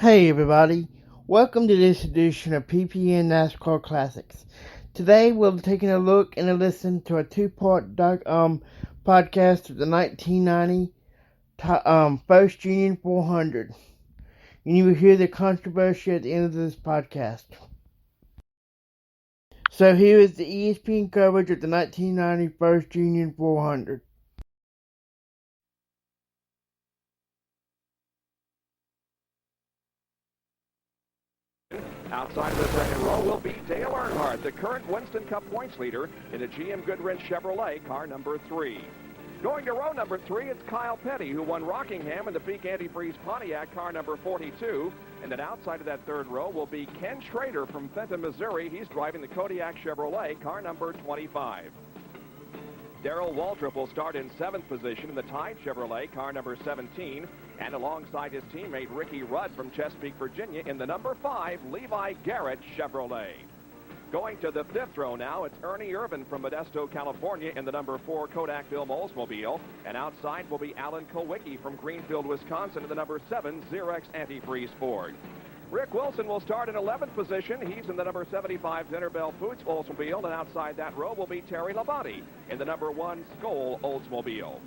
Hey everybody, welcome to this edition of PPN NASCAR Classics. Today we'll be taking a look and a listen to a two-part podcast of the 1990 First Union 400. And you will hear the controversy at the end of this podcast. So here is the ESPN coverage of the 1990 First Union 400. Outside of the second row will be Dale Earnhardt, the current Winston Cup points leader in the GM Goodwrench Chevrolet, car number 3. Going to row number 3, it's Kyle Petty, who won Rockingham in the Peak Antifreeze Pontiac, car number 42. And then outside of that third row will be Ken Schrader from Fenton, Missouri. He's driving the Kodiak Chevrolet, car number 25. Darrell Waltrip will start in 7th position in the Tide Chevrolet, car number 17, and alongside his teammate Ricky Rudd from Chesapeake, Virginia, in the number 5 Levi Garrett Chevrolet. Going to the 5th row now, it's Ernie Irvin from Modesto, California, in the number 4 Kodak Film Oldsmobile, and outside will be Alan Kowicki from Greenfield, Wisconsin, in the number 7 Xerox Antifreeze Ford. Rick Wilson will start in 11th position. He's in the number 75 Dinner Bell Foods Oldsmobile, and outside that row will be Terry Labonte in the number 1 Skoll Oldsmobile.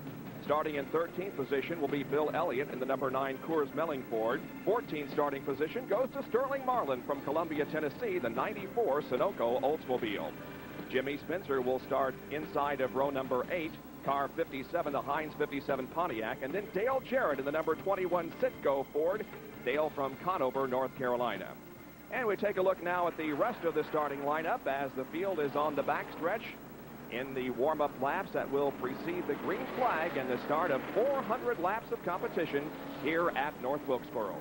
Starting in 13th position will be Bill Elliott in the number 9 Coors Melling Ford. 14th starting position goes to Sterling Marlin from Columbia, Tennessee, the 94 Sunoco Oldsmobile. Jimmy Spencer will start inside of row number 8, car 57, the Heinz 57 Pontiac, and then Dale Jarrett in the number 21 Citgo Ford. Dale from Conover, North Carolina. And we take a look now at the rest of the starting lineup as the field is on the backstretch in the warm-up laps that will precede the green flag and the start of 400 laps of competition here at North Wilkesboro.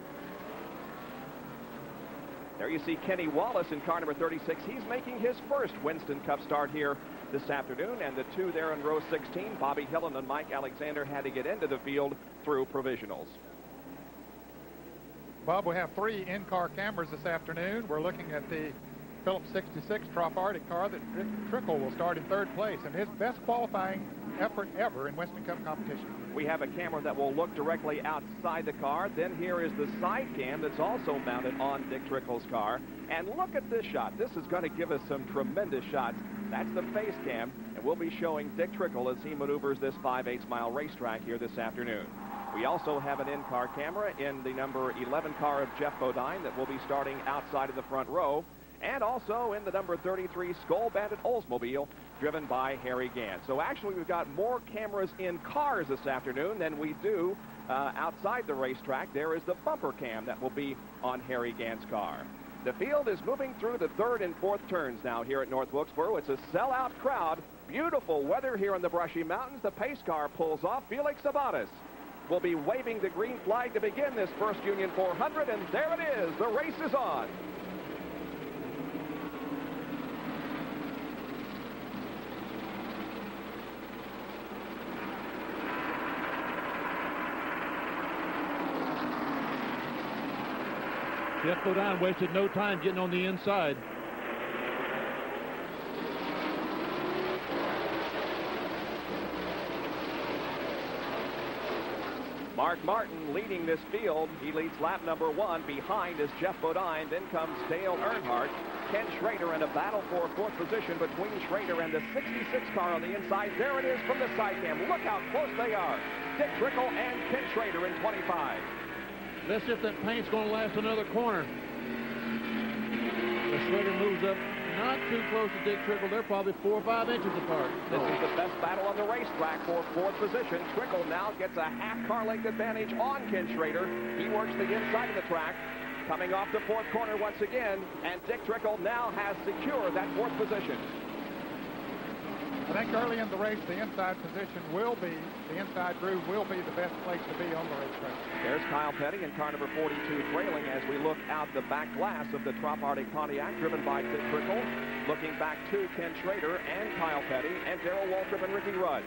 There you see Kenny Wallace in car number 36. He's making his first Winston Cup start here this afternoon, and the two there in row 16, Bobby Hillen and Mike Alexander, had to get into the field through provisionals. Bob, we have 3 in-car cameras this afternoon. We're looking at the Phillips 66 Trop Arctic car that Dick Trickle will start in 3rd place, and his best qualifying effort ever in Winston Cup competition. We have a camera that will look directly outside the car. Then here is the side cam that's also mounted on Dick Trickle's car. And look at this shot. This is going to give us some tremendous shots. That's the face cam, and we'll be showing Dick Trickle as he maneuvers this 5/8 mile racetrack here this afternoon. We also have an in-car camera in the number 11 car of Jeff Bodine that will be starting outside of the front row, and also in the number 33 Skoll Bandit Oldsmobile driven by Harry Gant. So actually we've got more cameras in cars this afternoon than we do outside the racetrack. There is the bumper cam that will be on Harry Gant's car. The field is moving through the 3rd and 4th turns now here at North Wilkesboro. It's a sellout crowd. Beautiful weather here in the Brushy Mountains. The pace car pulls off. Felix Sabates will be waving the green flag to begin this First Union 400, and there it is. The race is on. Jeff Bodine wasted no time getting on the inside. Mark Martin leading this field. He leads lap number 1. Behind is Jeff Bodine. Then comes Dale Earnhardt. Ken Schrader in a battle for 4th position between Schrader and the 66 car on the inside. There it is from the side cam. Look how close they are. Dick Trickle and Ken Schrader in 25. Let's see if that paint's going to last another corner. The Schrader moves up not too close to Dick Trickle. They're probably 4 or 5 inches apart. This is the best battle on the racetrack for 4th position. Trickle now gets a half car length advantage on Ken Schrader. He works the inside of the track. Coming off the 4th corner once again, and Dick Trickle now has secured that 4th position. I think early in the race, the inside position will be, the inside groove will be the best place to be on the racetrack. There's Kyle Petty in car number 42 trailing as we look out the back glass of the Trop Arctic Pontiac driven by Dick Trickle. Looking back to Ken Schrader and Kyle Petty and Darrell Waltrip and Ricky Rudd.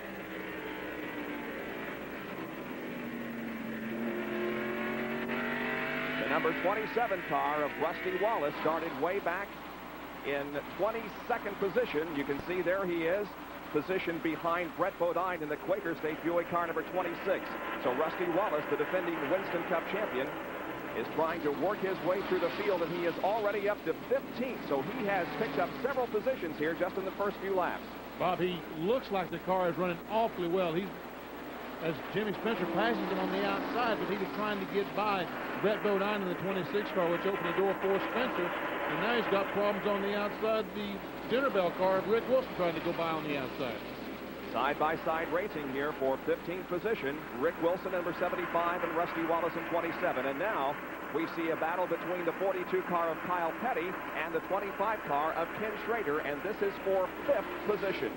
The number 27 car of Rusty Wallace started way back in 22nd position. You can see there he is, positioned behind Brett Bodine in the Quaker State Buick car number 26. So Rusty Wallace, the defending Winston Cup champion, is trying to work his way through the field, and he is already up to 15th, so he has picked up several positions here just in the first few laps. Bob, he looks like the car is running awfully well. He's, as Jimmy Spencer passes him on the outside, but he was trying to get by Brett Bodine in the 26 car, which opened the door for Spencer, and now he's got problems on the outside. The Dinner Bell car of Rick Wilson trying to go by on the outside. Side-by-side racing here for 15th position. Rick Wilson, number 75, and Rusty Wallace in 27. And now we see a battle between the 42 car of Kyle Petty and the 25 car of Ken Schrader, and this is for 5th position.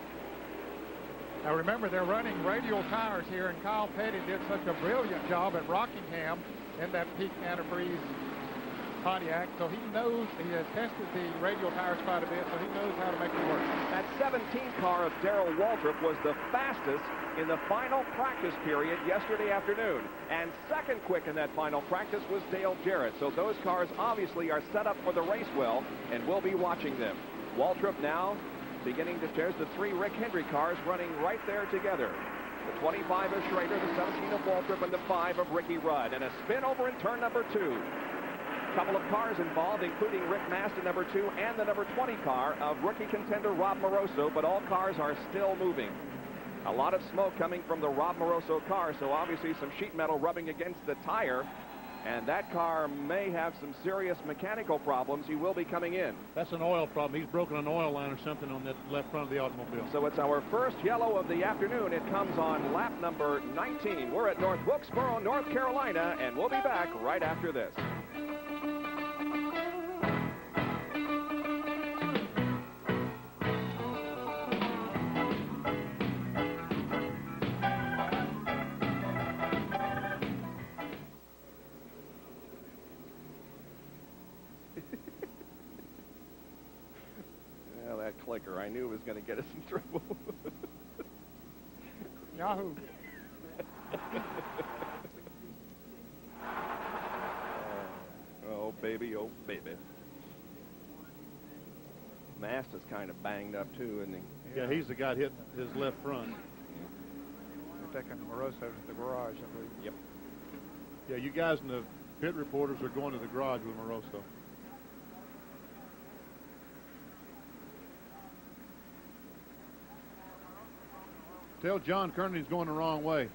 Now remember, they're running radial tires here, and Kyle Petty did such a brilliant job at Rockingham in that peak antifreeze Pontiac, so he knows, he has tested the radial tires quite a bit, so he knows how to make it work. That 17 car of Darrell Waltrip was the fastest in the final practice period yesterday afternoon, and second quick in that final practice was Dale Jarrett, so those cars obviously are set up for the race well, and we'll be watching them. Waltrip now beginning to, there's the 3 Rick Hendry cars running right there together. The 25 of Schrader, the 17 of Waltrip, and the 5 of Ricky Rudd, and a spin over in turn number 2. Couple of cars involved, including Rick Mast in number 2 and the number 20 car of rookie contender Rob Moroso, but all cars are still moving. A lot of smoke coming from the Rob Moroso car, so obviously some sheet metal rubbing against the tire, and that car may have some serious mechanical problems. He will be coming in. That's an oil problem. He's broken an oil line or something on that left front of the automobile. So it's our first yellow of the afternoon. It comes on lap number 19. We're at North Wilkesboro, North Carolina, and we'll be back right after this. Clicker. I knew it was going to get us in trouble. Yahoo. Oh, baby, oh, baby. Mast is kind of banged up, too, isn't he? Yeah, he's the guy hit his left front. They're taking Moroso to the garage, I believe. Yep. Yeah, you guys in the pit reporters are going to the garage with Moroso. Tell John Kernan he's going the wrong way.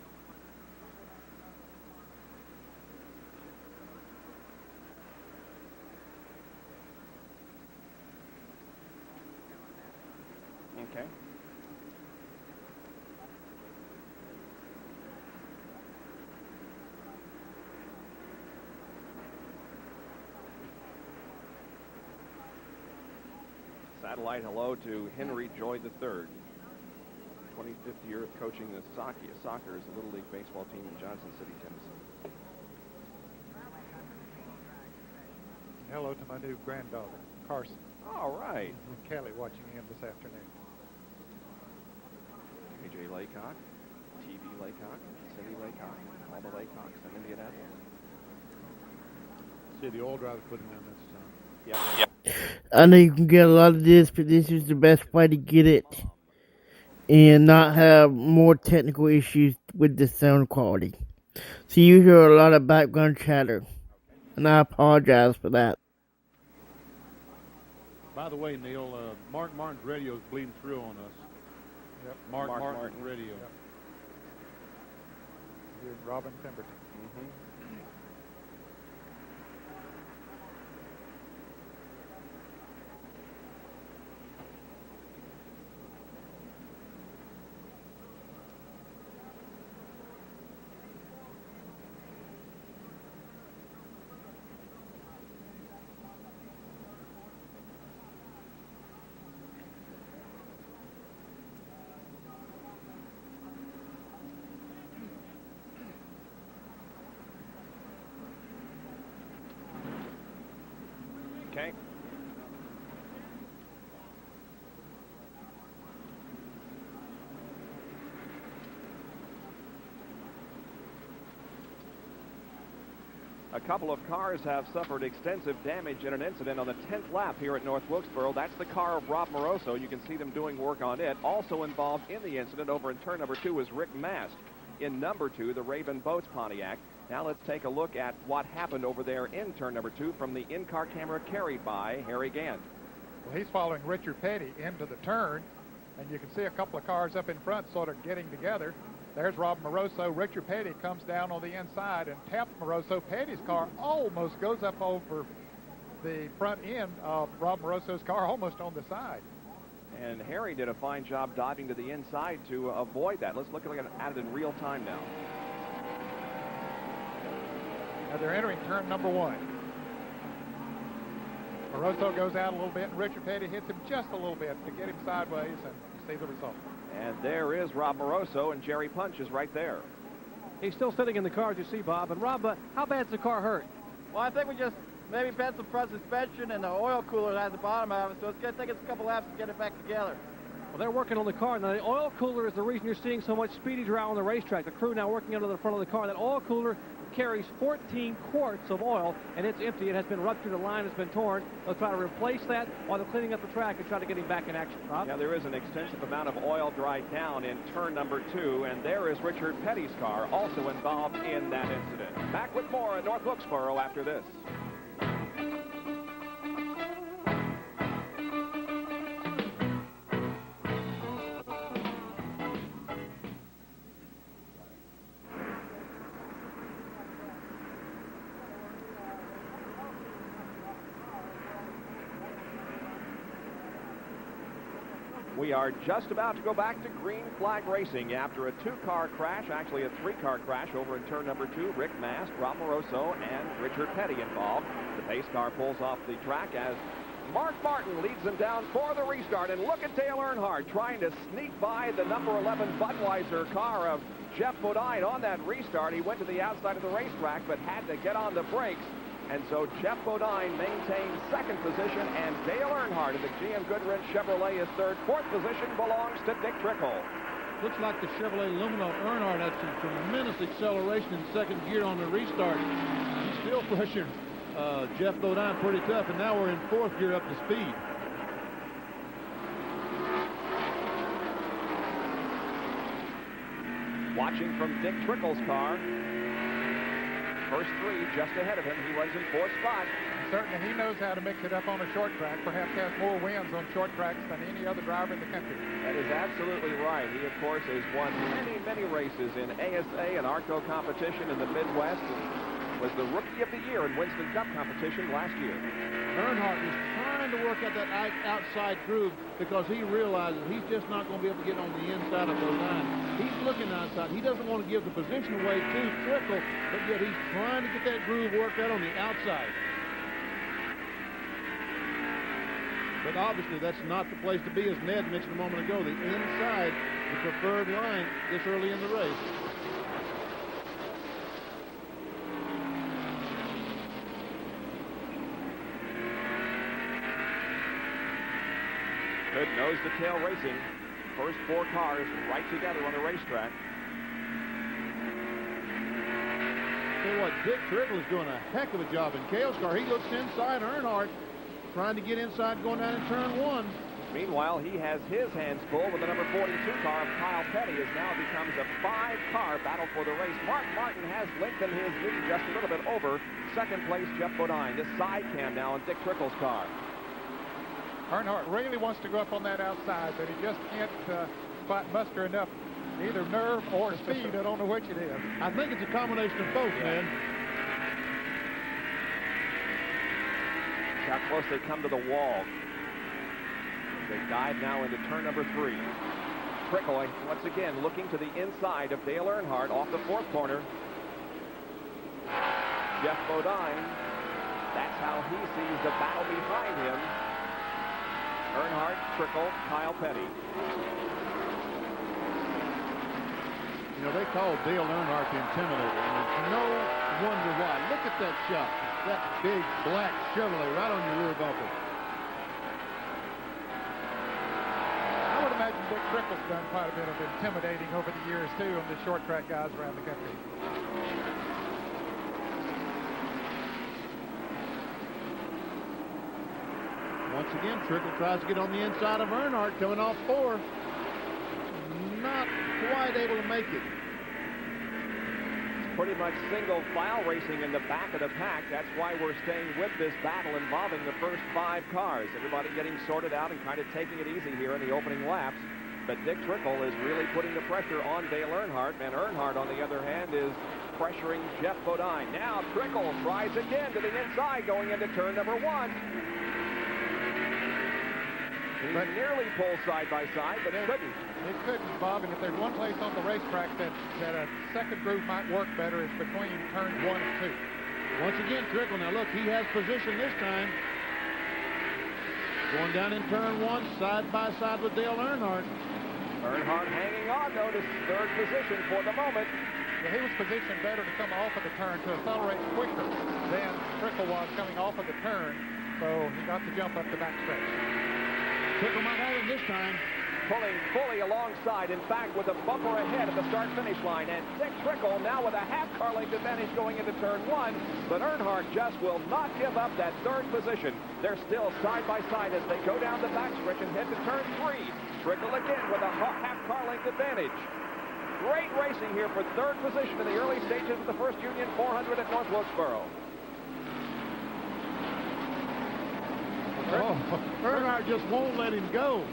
Okay. Satellite hello to Henry Joy III. 25th year of coaching the Sockers, a Little League baseball team in Johnson City, Tennessee. Hello to my new granddaughter, Carson. All right. And Kelly watching in this afternoon. AJ Laycock, TV Laycock, Cindy Laycock, all the Laycocks in Indianapolis. See, the oil driver put him in this time. Yeah. I know you can get a lot of this, but this is the best way to get it and not have more technical issues with the sound quality. So you hear a lot of background chatter, and I apologize for that. By the way, Neil, Mark Martin's radio is bleeding through on us. Yep. Mark Martin radio. Yep. Here's Robin Pemberton. Mm-hmm. Okay. A couple of cars have suffered extensive damage in an incident on the 10th lap here at North Wilkesboro. That's the car of Rob Moroso. You can see them doing work on it. Also involved in the incident over in turn number 2 is Rick Mast. In number 2, the Raven Boats Pontiac. Now let's take a look at what happened over there in turn number 2 from the in-car camera carried by Harry Gant. Well, he's following Richard Petty into the turn, and you can see a couple of cars up in front sort of getting together. There's Rob Moroso. Richard Petty comes down on the inside and taps Moroso. Petty's car almost goes up over the front end of Rob Moroso's car, almost on the side. And Harry did a fine job diving to the inside to avoid that. Let's look at it in real time now. Now they're entering turn number 1. Moroso goes out a little bit, and Richard Petty hits him just a little bit to get him sideways, and you see the result. And there is Rob Moroso, and Jerry Punch is right there. He's still sitting in the car, as you see, Bob. And Rob, how bad's the car hurt? Well, I think we just maybe bent some front suspension, and the oil cooler has the bottom of it, so it's going to take us a couple laps to get it back together. Well, they're working on the car. Now, the oil cooler is the reason you're seeing so much speedy draw on the racetrack. The crew now working under the front of the car. That oil cooler carries 14 quarts of oil, and it's empty. It has been ruptured. The line has been torn. They'll try to replace that while they're cleaning up the track and try to get him back in action. Rob? Yeah, there is an extensive amount of oil dried down in turn number 2, and there is Richard Petty's car also involved in that incident. Back with more at North Wilkesboro after this. We are just about to go back to green flag racing after a 2-car crash, actually a 3-car crash over in turn number 2. Rick Mast, Rob Moroso, and Richard Petty involved. The pace car pulls off the track as Mark Martin leads them down for the restart. And look at Dale Earnhardt trying to sneak by the number 11 Budweiser car of Jeff Bodine on that restart. He went to the outside of the racetrack but had to get on the brakes. And so Jeff Bodine maintains second position, and Dale Earnhardt of the GM Goodwrench Chevrolet is third. Fourth position belongs to Dick Trickle. Looks like the Chevrolet Lumino Earnhardt had some tremendous acceleration in second gear on the restart. He's still pressuring Jeff Bodine pretty tough, and now we're in fourth gear up to speed. Watching from Dick Trickle's car. First 3 just ahead of him. He runs in 4th spot. Certainly he knows how to mix it up on a short track, perhaps has more wins on short tracks than any other driver in the country. That is absolutely right. He, of course, has won many, many races in ASA and ARCO competition in the Midwest, and was the Rookie of the Year in Winston Cup competition last year. Earnhardt is trying to work out that outside groove because he realizes he's just not going to be able to get on the inside of Bodine. He's looking outside. He doesn't want to give the position away to Trickle, but yet he's trying to get that groove worked out on the outside. But obviously that's not the place to be, as Ned mentioned a moment ago. The inside, the preferred line this early in the race. Good nose-to-tail racing. First 4 cars right together on the racetrack. Tell you what, Dick Trickle is doing a heck of a job in Cale's car. He looks inside Earnhardt, trying to get inside going down in turn 1. Meanwhile, he has his hands full with the number 42 car of Kyle Petty, as now becomes a 5-car battle for the race. Mark Martin has lengthened his lead just a little bit over second place Jeff Bodine. This side cam now on Dick Trickle's car. Earnhardt really wants to go up on that outside, but he just can't quite muster enough either nerve or speed. I don't know which it is. I think it's a combination of both, man. How close they come to the wall. They dive now into turn number 3. Trickle once again looking to the inside of Dale Earnhardt off the 4th corner. Jeff Bodine, that's how he sees the battle behind him. Earnhardt, Trickle, Kyle Petty. You know, they call Dale Earnhardt the Intimidator, and it's no wonder why. Look at that shot. That big black Chevrolet right on your rear bumper. I would imagine Dick Trickle's done quite a bit of intimidating over the years, too, on the short track guys around the country. Once again, Trickle tries to get on the inside of Earnhardt, coming off 4. Not quite able to make it. pretty much single file racing in the back of the pack. That's why we're staying with this battle involving the first 5 cars. Everybody getting sorted out and kind of taking it easy here in the opening laps. But Dick Trickle is really putting the pressure on Dale Earnhardt. And Earnhardt, on the other hand, is pressuring Jeff Bodine. Now Trickle tries again to the inside going into turn number 1. He nearly pulled side by side, but couldn't. It couldn't, Bob, and if there's one place on the racetrack that a second group might work better, it's between turns 1 and 2. Once again, Trickle. Now look, he has position this time. Going down in turn 1, side by side with Dale Earnhardt. Earnhardt hanging on, though, to third position for the moment. Yeah, he was positioned better to come off of the turn to accelerate quicker than Trickle was coming off of the turn, so he got the jump up the backstretch. Trickle might have him this time. Pulling fully alongside, in fact, with a bumper ahead of the start-finish line. And Dick Trickle now with a half car length advantage going into turn 1. But Earnhardt just will not give up that third position. They're still side by side as they go down the backstretch and head to turn 3. Trickle again with a half car length advantage. Great racing here for third position in the early stages of the first Union 400 at North Wilkesboro. Oh, Earnhardt just won't let him go.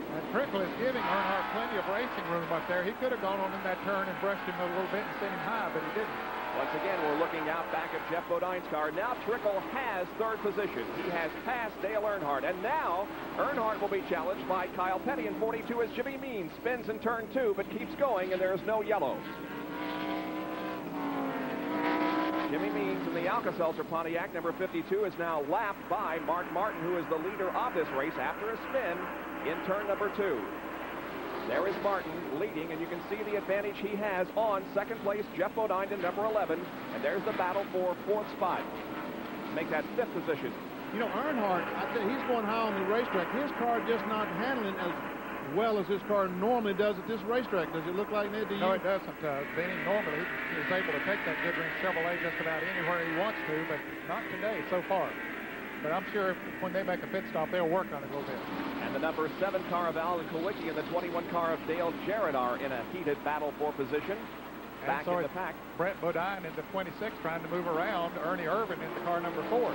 And Trickle is giving Earnhardt plenty of racing room up there. He could have gone on in that turn and brushed him a little bit and sent him high, but he didn't. Once again, we're looking out back at Jeff Bodine's car. Now Trickle has third position. He has passed Dale Earnhardt. And now Earnhardt will be challenged by Kyle Petty in 42 as Jimmy Means spins in turn 2 but keeps going, and there's no yellow. Jimmy Means in the Alka-Seltzer Pontiac, number 52, is now lapped by Mark Martin, who is the leader of this race after a spin in turn number 2. There is Martin leading, and you can see the advantage he has on second place, Jeff Bodine in number 11. And there's the battle for 4th spot. Make that 5th position. You know, Earnhardt, I tell you, he's going high on the racetrack. His car just not handling as well as his car normally does at this racetrack. Does it look like that to you? No, it doesn't. Benny normally is able to take that Goodwrench Chevrolet just about anywhere he wants to, but not today so far. But I'm sure when they make a pit stop, they'll work on it a little bit. And the number 7 car of Alan Kulwicki and the 21 car of Dale Jarrett are in a heated battle for position. Back in the pack. Brett Bodine in the 26 trying to move around. Ernie Irvin in the car number 4.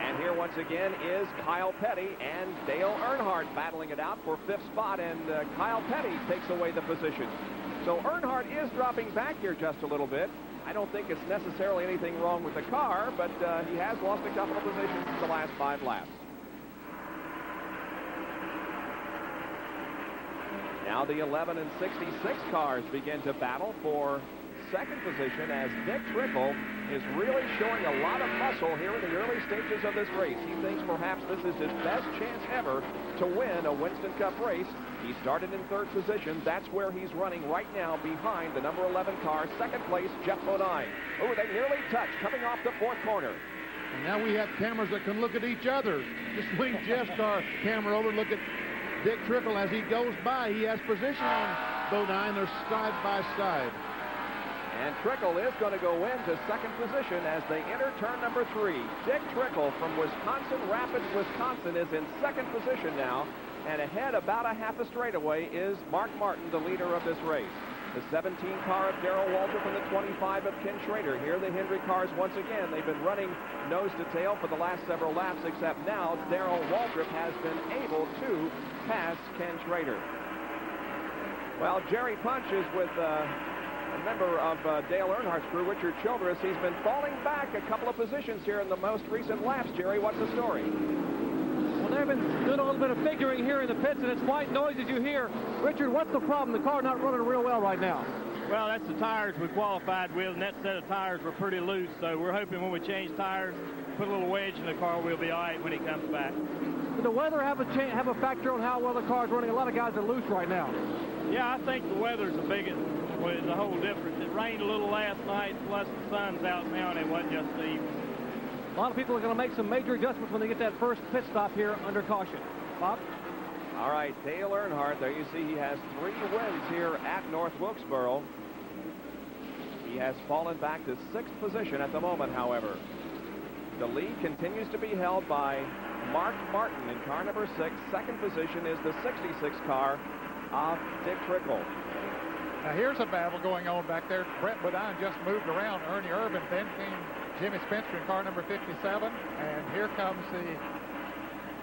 And here once again is Kyle Petty and Dale Earnhardt battling it out for 5th spot, and Kyle Petty takes away the position. So Earnhardt is dropping back here just a little bit. I don't think it's necessarily anything wrong with the car, but he has lost a couple of positions in the last 5 laps. Now the 11 and 66 cars begin to battle for second position as Dick Trickle is really showing a lot of muscle here in the early stages of this race. He thinks perhaps this is his best chance ever to win a Winston Cup race. He started in 3rd position. That's where he's running right now behind the number 11 car, second place, Jeff Bodine. Oh, they nearly touched coming off the 4th corner. And now we have cameras that can look at each other. Just swing Jeff's car camera over, look at Dick Trickle as he goes by. He has position on Bodine. They're side by side. And Trickle is going to go into second position as they enter turn number 3. Dick Trickle from Wisconsin Rapids, Wisconsin is in second position now. And ahead about a half a straightaway is Mark Martin, the leader of this race. The 17 car of Darrell Waltrip and the 25 of Ken Schrader. Here the Hendry cars once again. They've been running nose to tail for the last several laps, except now Darrell Waltrip has been able to pass Ken Schrader. Well, Jerry Punch is with a member of Dale Earnhardt's crew, Richard Childress. He's been falling back a couple of positions here in the most recent laps. Jerry, what's the story? Well, they've been doing a little bit of figuring here in the pits, and it's quite noisy as you hear. Richard, what's the problem? The car's not running real well right now. Well, that's the tires we qualified with, and that set of tires were pretty loose, so we're hoping when we change tires, put a little wedge in the car, we'll be all right when he comes back. Did the weather have a factor on how well the car's running? A lot of guys are loose right now. Yeah, I think the weather's the biggest, was the whole difference. It rained a little last night, plus the sun's out now, and it wasn't just the evening. A lot of people are going to make some major adjustments when they get that first pit stop here under caution. Bob? All right, Dale Earnhardt, there you see he has 3 wins here at North Wilkesboro. He has fallen back to 6th position at the moment, however. The lead continues to be held by Mark Martin in car number 6. Second position is the 66 car of Dick Trickle. Now here's a battle going on back there. Brett Bodine just moved around Ernie Irvin. Then came Jimmy Spencer in car number 57. And here comes the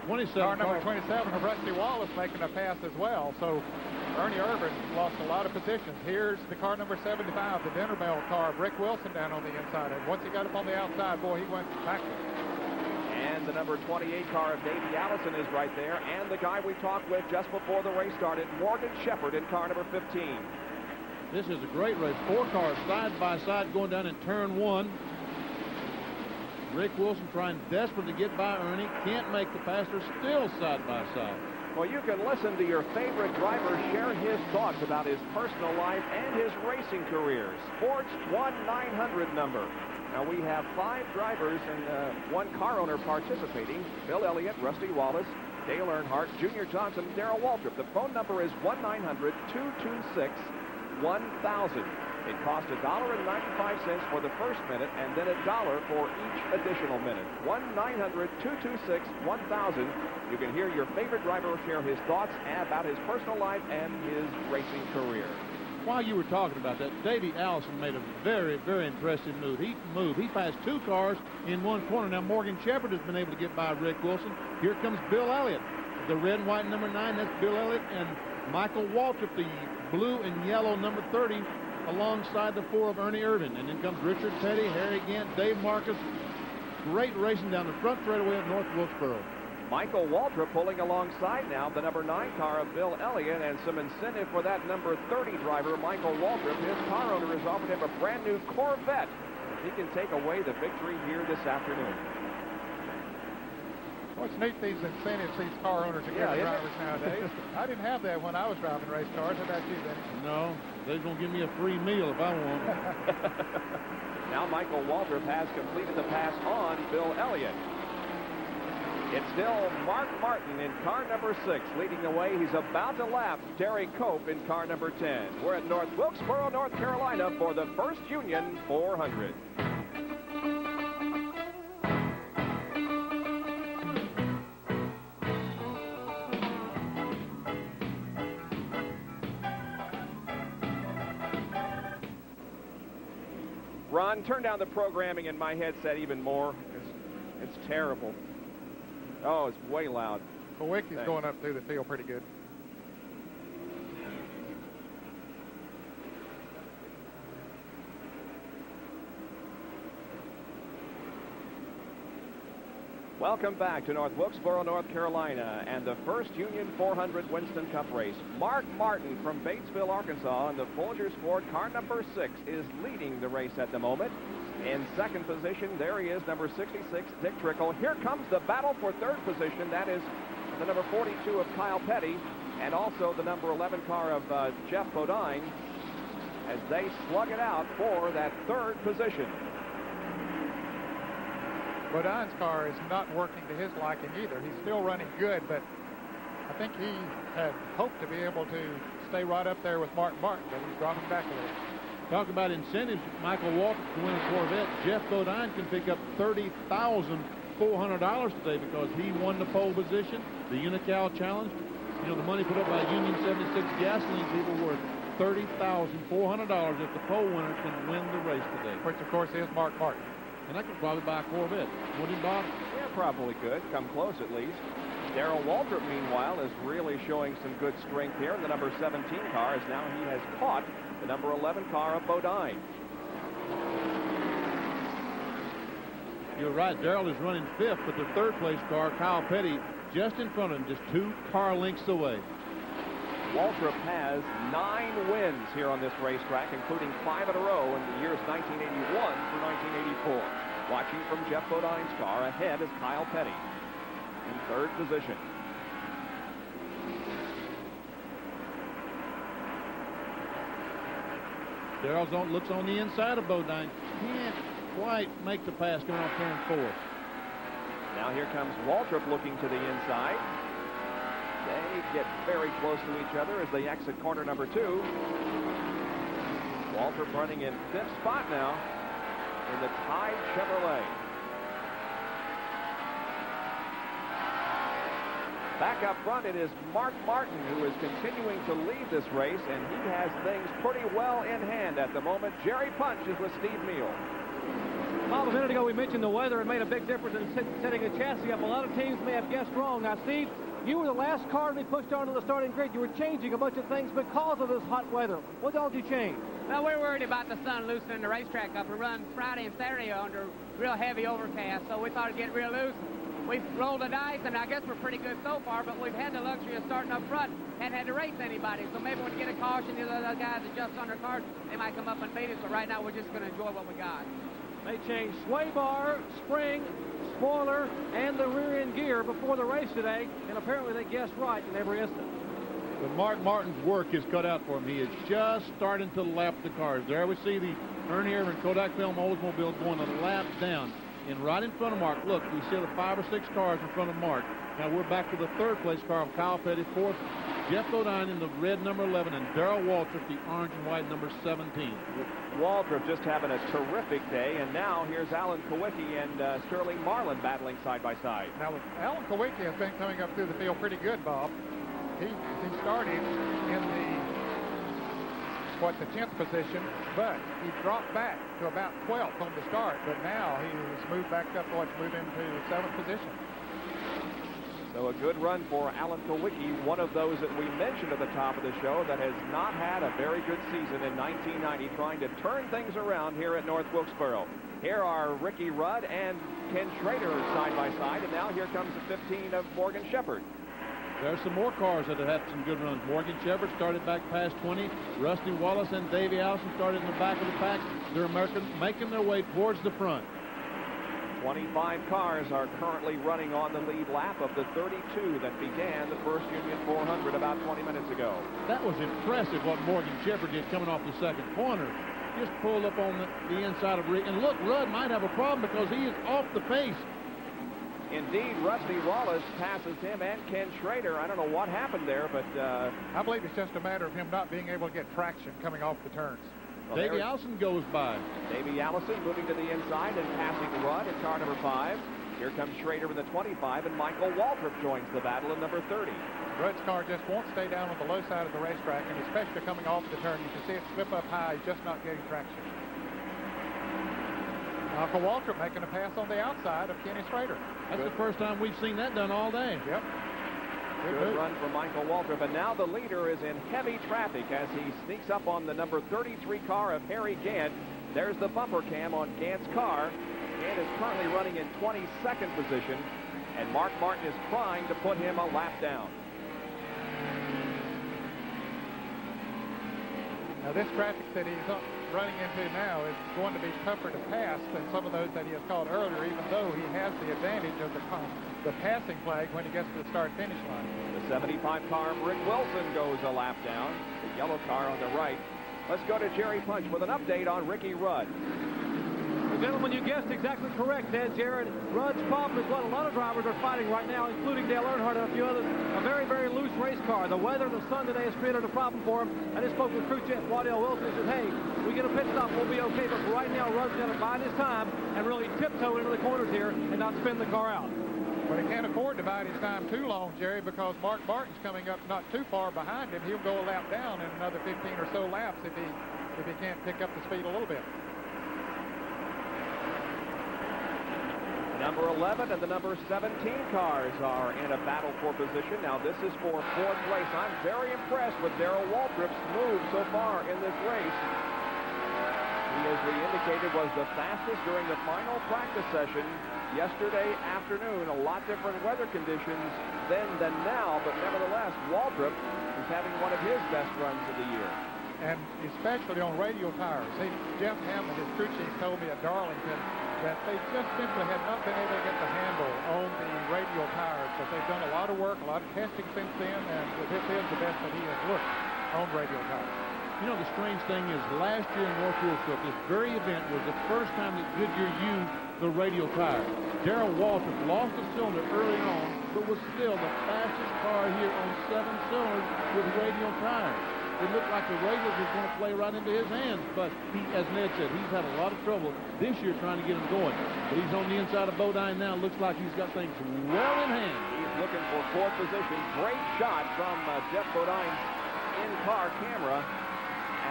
27 car number 27 of Rusty Wallace making a pass as well. So Ernie Irvin lost a lot of positions. Here's the car number 75, the dinner bell car of Rick Wilson down on the inside. And once he got up on the outside, boy, he went backwards. And the number 28 car of Davey Allison is right there. And the guy we talked with just before the race started, Morgan Shepherd in car number 15. This is a great race. 4 cars side by side going down in turn 1. Rick Wilson trying desperately to get by Ernie. Can't make the pass. They're still side by side. Well, you can listen to your favorite driver share his thoughts about his personal life and his racing career. Sports 1-900 number. Now, we have 5 drivers and 1 car owner participating. Bill Elliott, Rusty Wallace, Dale Earnhardt, Junior Johnson, Darrell Waltrip. The phone number is 1-900-226-1000. It costs $1.95 for the first minute and then $1 for each additional minute. 1-900-226-1000. You can hear your favorite driver share his thoughts about his personal life and his racing career. While you were talking about that, Davey Allison made a very, very impressive move. He passed 2 cars in 1 corner. Now, Morgan Shepherd has been able to get by Rick Wilson. Here comes Bill Elliott. The red and white number 9, that's Bill Elliott. And Michael Waltrip, the blue and yellow number 30, alongside the 4 of Ernie Irvin. And then comes Richard Petty, Harry Gant, Dave Marcus. Great racing down the front straightaway of North Wilkesboro. Michael Waltrip pulling alongside now the number 9 car of Bill Elliott, and some incentive for that number 30 driver, Michael Waltrip. His car owner has offered him a brand new Corvette. He can take away the victory here this afternoon. Well, it's neat these incentives these car owners are giving drivers nowadays. I didn't have that when I was driving race cars. How about you, Benny? No, they're going to give me a free meal if I want. Now Michael Waltrip has completed the pass on Bill Elliott. It's still Mark Martin in car number 6 leading the way. He's about to lap Terry Cope in car number 10. We're at North Wilkesboro, North Carolina for the First Union 400. Ron, turn down the programming in my headset even more. It's terrible. Oh, it's way loud. Well, Wickey's going up through the field pretty good. Welcome back to North Wilkesboro, North Carolina, and the First Union 400 Winston Cup race. Mark Martin from Batesville, Arkansas, in the Folgers Ford car number 6 is leading the race at the moment. In second position, there he is, number 66, Dick Trickle. Here comes the battle for third position. That is the number 42 of Kyle Petty, and also the number 11 car of Jeff Bodine, as they slug it out for that third position. Bodine's car is not working to his liking either. He's still running good, but I think he had hoped to be able to stay right up there with Mark Martin, but he's dropping back a little. Talk about incentives. Michael Waltrip to win a Corvette. Jeff Bodine can pick up $30,400 today because he won the pole position, the Unical Challenge. You know, the money put up by Union 76 gasoline people worth $30,400 if the pole winner can win the race today. Which, of course, is Mark Martin. And I could probably buy a Corvette. Wouldn't he, Bob? Yeah, probably could. Come close, at least. Darrell Waltrip, meanwhile, is really showing some good strength here in the number 17 car, as now he has caught the number 11 car of Bodine. You're right. Darrell is running 5th, but the third place car, Kyle Petty, just in front of him, just 2 car lengths away. Waltrip has 9 wins here on this racetrack, including 5 in a row in the years 1981 through 1984. Watching from Jeff Bodine's car, ahead is Kyle Petty in third position. Darrell looks on the inside of Bodine. Can't quite make the pass going off turn 4. Now here comes Waltrip looking to the inside. They get very close to each other as they exit corner number 2. Waltrip running in 5th spot now in the Tide Chevrolet. Back up front, it is Mark Martin who is continuing to lead this race, and he has things pretty well in hand at the moment. Jerry Punch is with Steve Meal. Bob, a minute ago we mentioned the weather. It made a big difference in setting a chassis up. A lot of teams may have guessed wrong. Now, Steve, you were the last car to be pushed onto the starting grid. You were changing a bunch of things because of this hot weather. What all did you change? Well, we're worried about the sun loosening the racetrack up. We run Friday and Saturday under real heavy overcast, so we thought it'd get real loose. We've rolled the dice, and I guess we're pretty good so far, but we've had the luxury of starting up front and had to race anybody. So maybe when we get a caution, the other guys adjust on their cars, they might come up and beat us, but right now we're just going to enjoy what we got. They changed sway bar, spring, spoiler, and the rear end gear before the race today, and apparently they guessed right in every instant. But Mark Martin's work is cut out for him. He is just starting to lap the cars. There we see the Ernie and Kodak Film Oldsmobile going a lap down. And right in front of Mark, look, we see the 5 or 6 cars in front of Mark. Now we're back to the third place car of Kyle Petty, fourth, Jeff Bodine in the red number 11, and Darrell Waltrip, the orange and white number 17. Waltrip just having a terrific day, and now here's Alan Kowicki and Sterling Marlin battling side by side. Now, Alan Kowicki has been coming up through the field pretty good, Bob. He started in the 10th position, but he dropped back to about 12th on the start, but now he has moved back up, moved into the 7th position. So a good run for Alan Kowicki, one of those that we mentioned at the top of the show that has not had a very good season in 1990, trying to turn things around here at North Wilkesboro. Here are Ricky Rudd and Ken Schrader side by side, and now here comes the 15 of Morgan Shepherd. There's some more cars that have had some good runs. Morgan Shepherd started back past 20. Rusty Wallace and Davey Allison started in the back of the pack. They're making their way towards the front. 25 cars are currently running on the lead lap of the 32 that began the first Union 400 about 20 minutes ago. That was impressive what Morgan Shepherd did coming off the second corner. Just pulled up on the inside of Rick. And look, Rudd might have a problem because he is off the pace. Indeed, Rusty Wallace passes him and Ken Schrader. I don't know what happened there, but I believe it's just a matter of him not being able to get traction coming off the turns. Well, Davey Allison goes by. Davey Allison moving to the inside and passing Rudd in car number 5. Here comes Schrader in the 25, and Michael Waltrip joins the battle in number 30. Rudd's car just won't stay down on the low side of the racetrack, and especially coming off the turn, you can see it slip up high. He's just not getting traction. Uncle Waltrip making a pass on the outside of Kenny Schrader. That's the first time we've seen that done all day. Yep. Good run for Michael Waltrip, and now the leader is in heavy traffic as he sneaks up on the number 33 car of Harry Gant. There's the bumper cam on Gant's car. Gant is currently running in 22nd position, and Mark Martin is trying to put him a lap down. Now this traffic that he's running into now is going to be tougher to pass than some of those that he has caught earlier, even though he has the advantage of the passing flag when he gets to the start-finish line. The 75 car of Rick Wilson goes a lap down. The yellow car on the right. Let's go to Jerry Punch with an update on Ricky Rudd. Well, gentlemen, you guessed exactly correct, Ted. Jared, Rudd's problem is what a lot of drivers are fighting right now, including Dale Earnhardt and a few others. A very, very loose race car. The weather and the sun today has created a problem for him. I just spoke with crew chief Waddell Wilson. He said, hey, we get a pit stop, we'll be okay. But for right now, Rudd's going to bide his time and really tiptoe into the corners here and not spin the car out. But he can't afford to bide his time too long, Jerry, because Mark Martin's coming up not too far behind him. He'll go a lap down in another 15 or so laps if he can't pick up the speed a little bit. Number 11 and the number 17 cars are in a battle for position. Now this is for 4th place. I'm very impressed with Darrell Waltrip's move so far in this race. He, as we indicated, was the fastest during the final practice session yesterday afternoon. A lot different weather conditions then than now, but nevertheless, Waltrip is having one of his best runs of the year. And especially on radial tires. Jeff Hammond, his crew chief, told me at Darlington that they just simply have not been able to get the handle on the radial tires. But they've done a lot of work, a lot of testing since then, and this is the best that he has looked on radial tires. You know, the strange thing is last year in North Wilkesboro, this very event was the first time that Goodyear used the radial tire. Darrell Waltrip lost a cylinder early on, but was still the fastest car here on 7 cylinders with radial tires. it looked like the rails was going to play right into his hands. But he, as Ned said, he's had a lot of trouble this year trying to get him going. But he's on the inside of Bodine now. Looks like he's got things well in hand. He's looking for fourth position. Great shot from Jeff Bodine's in-car camera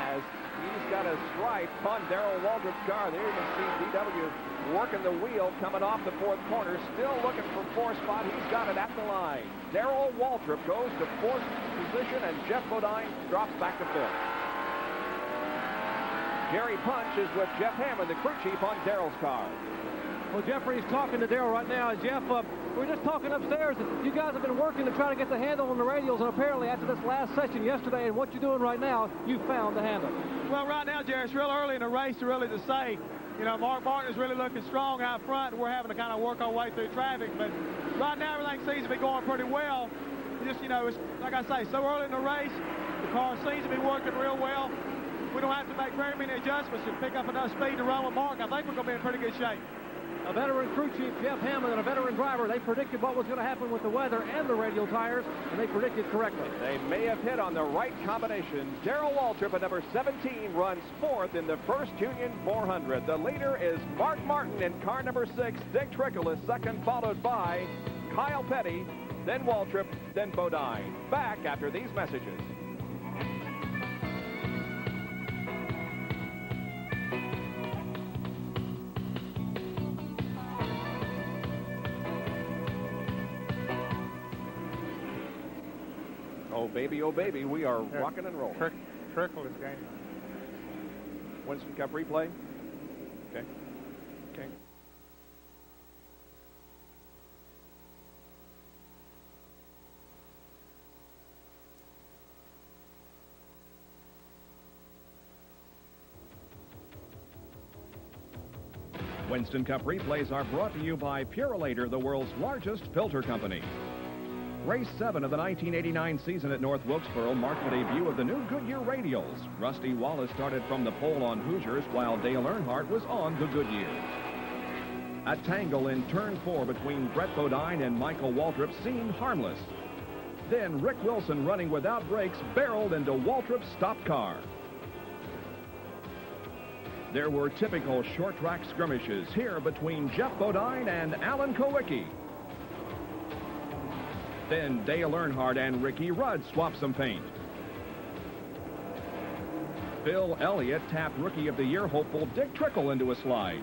as he's got a stripe on Darrell Waltrip's car. There you can see DW working the wheel coming off the fourth corner, still looking for fourth spot. He's got it at the line. Darrell Waltrip goes to fourth position, and Jeff Bodine drops back to fifth. Jerry Punch is with Jeff Hammond, the crew chief on Darrell's car. Well, Jeffrey's talking to Darrell right now. And Jeff, we're just talking upstairs. You guys have been working to try to get the handle on the radials, and apparently after this last session yesterday and what you're doing right now, you found the handle. Well, right now, Jerry, it's real early in the race to say. You know, Mark Martin is really looking strong out front. We're having to kind of work our way through traffic, but right now everything seems to be going pretty well. Just, you know, it's, like I say, so early in the race, the car seems to be working real well. We don't have to make very many adjustments to pick up enough speed to run with Mark. I think we're going to be in pretty good shape. A veteran crew chief, Jeff Hammond, and a veteran driver, they predicted what was going to happen with the weather and the radial tires, and they predicted correctly. They may have hit on the right combination. Darrell Waltrip at number 17 runs fourth in the first Union 400. The leader is Mark Martin in car number 6. Dick Trickle is second, followed by Kyle Petty, then Waltrip, then Bodine. Back after these messages. Oh, baby, we are rocking and rolling. Trickle is gaining. Winston Cup replay. Okay. Winston Cup replays are brought to you by Purolator, the world's largest filter company. Race 7 of the 1989 season at North Wilkesboro marked the debut of the new Goodyear radials. Rusty Wallace started from the pole on Hoosiers, while Dale Earnhardt was on the Goodyears. A tangle in turn 4 between Brett Bodine and Michael Waltrip seemed harmless. Then Rick Wilson, running without brakes, barreled into Waltrip's stopped car. There were typical short track skirmishes here between Jeff Bodine and Alan Kowicki. Then Dale Earnhardt and Ricky Rudd swapped some paint. Phil Elliott tapped Rookie of the Year hopeful Dick Trickle into a slide.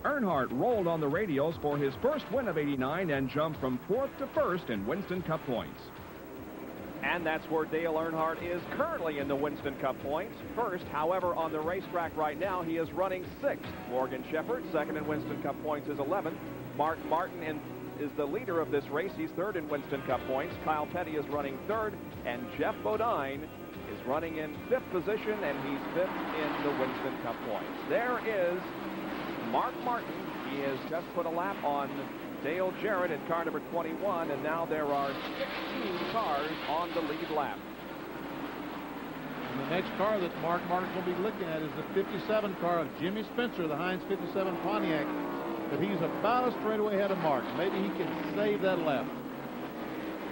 Earnhardt rolled on the radios for his first win of '89 and jumped from 4th to 1st in Winston Cup points. And that's where Dale Earnhardt is currently in the Winston Cup points. First, however, on the racetrack right now, he is running 6th. Morgan Shepherd, second in Winston Cup points, is 11th. Mark Martin is the leader of this race. He's 3rd in Winston Cup points. Kyle Petty is running 3rd, and Jeff Bodine is running in 5th position, and he's 5th in the Winston Cup points. There is Mark Martin. He has just put a lap on Dale Jarrett in car number 21, and now there are 16 cars on the lead lap. And the next car that Mark Martin's going to be looking at is the 57 car of Jimmy Spencer, the Heinz 57 Pontiac. But he's about a straightaway ahead of Mark. Maybe he can save that lap.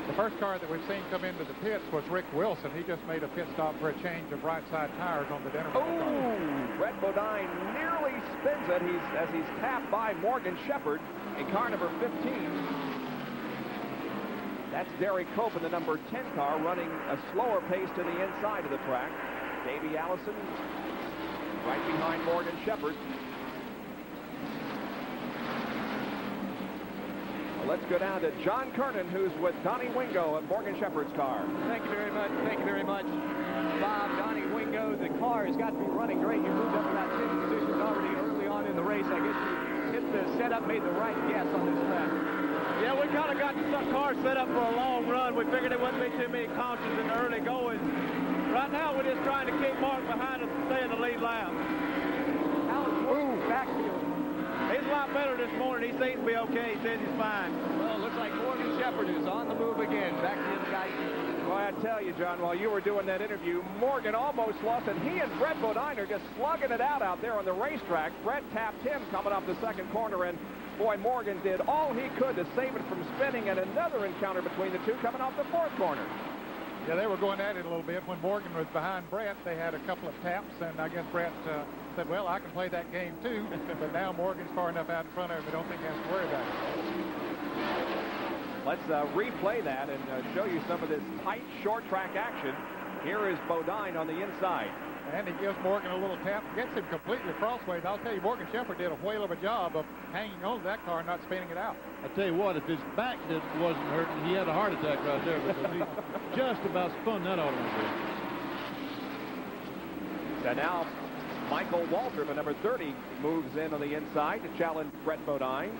The first car that we've seen come into the pits was Rick Wilson. He just made a pit stop for a change of right side tires on the Denver. Oh, Brett Bodine nearly spins it as he's tapped by Morgan Shepherd in car number 15. That's Derek Cope in the number 10 car running a slower pace to the inside of the track. Davey Allison right behind Morgan Shepherd. Let's go down to John Kernan, who's with Donnie Wingo at Morgan Shepherd's car. Thank you very much. Thank you very much, Bob. Donnie Wingo, the car has got to be running great. You moved up about 10 positions already early on in the race. I guess you hit the setup, made the right guess on this track. Yeah, we kind of got the car set up for a long run. We figured there wouldn't be too many cautions in the early going. Right now, we're just trying to keep Mark behind us and stay in the lead lap. How's Morgan's backfield? He's a lot better this morning. He seems to be okay. He says he's fine. Well, it looks like Morgan Shepherd is on the move again. Back to the guy. Well, I tell you, John, while you were doing that interview, Morgan almost lost it. He and Brett Bodine are just slugging it out there on the racetrack. Brett tapped him coming off the second corner, and boy, Morgan did all he could to save it from spinning, and another encounter between the two coming off the fourth corner. Yeah, they were going at it a little bit. When Morgan was behind Brett, they had a couple of taps, and I guess Brett said, well, I can play that game too. But now Morgan's far enough out in front of him, I don't think he has to worry about it. Let's replay that and show you some of this tight short track action. Here is Bodine on the inside. And he gives Morgan a little tap, gets him completely crossways. I'll tell you, Morgan Shepherd did a whale of a job of hanging on to that car and not spinning it out. I tell you what, if his back wasn't hurting, he had a heart attack right there because he just about spun that automobile. So now Michael Waltrip, at number 30, moves in on the inside to challenge Brett Bodine.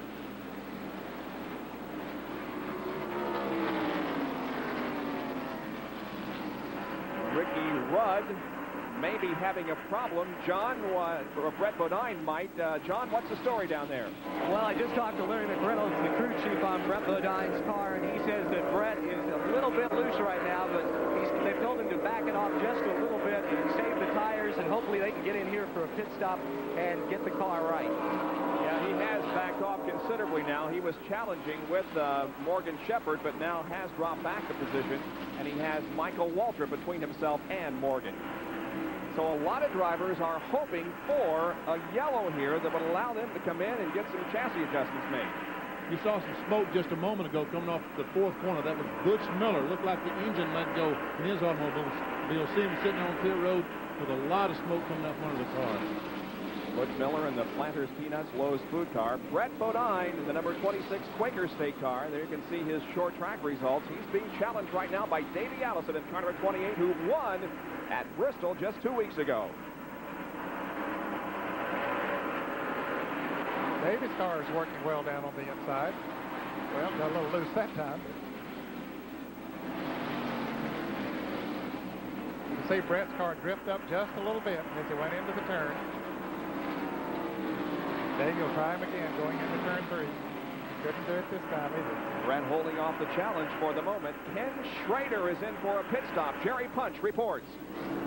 Ricky Rudd may be having a problem. John, or Brett Bodine might. John, what's the story down there? Well, I just talked to Larry McReynolds, the crew chief on Brett Bodine's car, and he says that Brett is a little bit loose right now, but they've told him to back it off just a little bit and save the tires, and hopefully they can get in here for a pit stop and get the car right. Yeah, he has backed off considerably now. He was challenging with Morgan Shepherd, but now has dropped back a position, and he has Michael Waltrip between himself and Morgan. So a lot of drivers are hoping for a yellow here that would allow them to come in and get some chassis adjustments made. You saw some smoke just a moment ago coming off the fourth corner. That was Butch Miller. Looked like the engine let go in his automobile. You'll see him sitting on pit road with a lot of smoke coming out front of the car. Butch Miller in the Planters Peanuts Lowe's food car. Brett Bodine in the number 26 Quaker State car. There you can see his short track results. He's being challenged right now by Davey Allison in car number 28, who won at Bristol just 2 weeks ago. Davis' car is working well down on the inside. Well, got a little loose that time. You can see Brett's car drift up just a little bit as he went into the turn. Dave will try him again going into turn 3. Couldn't do it this time either. Brett holding off the challenge for the moment. Ken Schrader is in for a pit stop. Jerry Punch reports.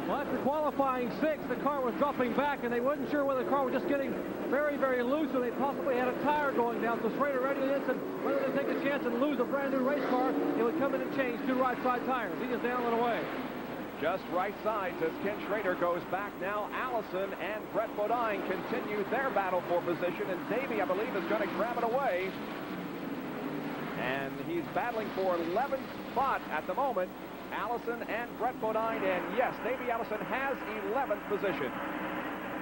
Well, after qualifying 6, the car was dropping back, and they wasn't sure whether the car was just getting very, very loose, or they possibly had a tire going down. So Schrader ready to this, and whether they take a chance and lose a brand new race car, he would come in and change 2 right side tires. He is down and away. Just right side as Ken Schrader goes back now. Allison and Brett Bodine continue their battle for position, and Davey, I believe, is going to grab it away. And he's battling for 11th spot at the moment. Allison and Brett Bodine, and yes, Davey Allison has 11th position.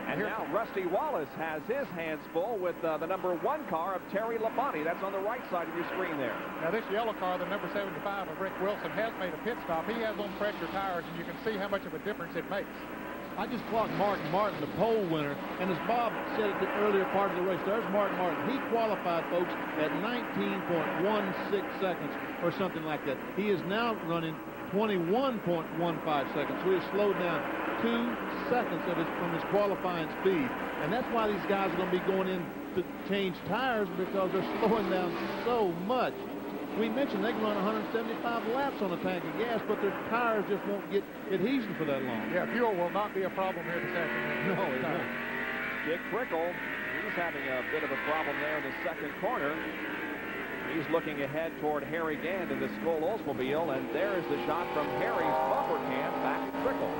And now Rusty Wallace has his hands full with the number 1 car of Terry Labonte. That's on the right side of your screen there. Now this yellow car, the number 75 of Rick Wilson, has made a pit stop. He has on pressure tires, and you can see how much of a difference it makes. I just clocked Martin Martin, the pole winner, and as Bob said at the earlier part of the race, there's Martin Martin. He qualified, folks, at 19.16 seconds or something like that. He is now running 21.15 seconds, so he has slowed down 2 seconds from his qualifying speed. And that's why these guys are going to be going in to change tires, because they're slowing down so much. We mentioned they can run 175 laps on a tank of gas, but their tires just won't get adhesion for that long. Yeah, fuel will not be a problem here this afternoon. No, it won't. Dick Trickle, he's having a bit of a problem there in the second corner. He's looking ahead toward Harry Gand in the Skoll Oldsmobile, and there is the shot from Harry's bumper can back to Trickle.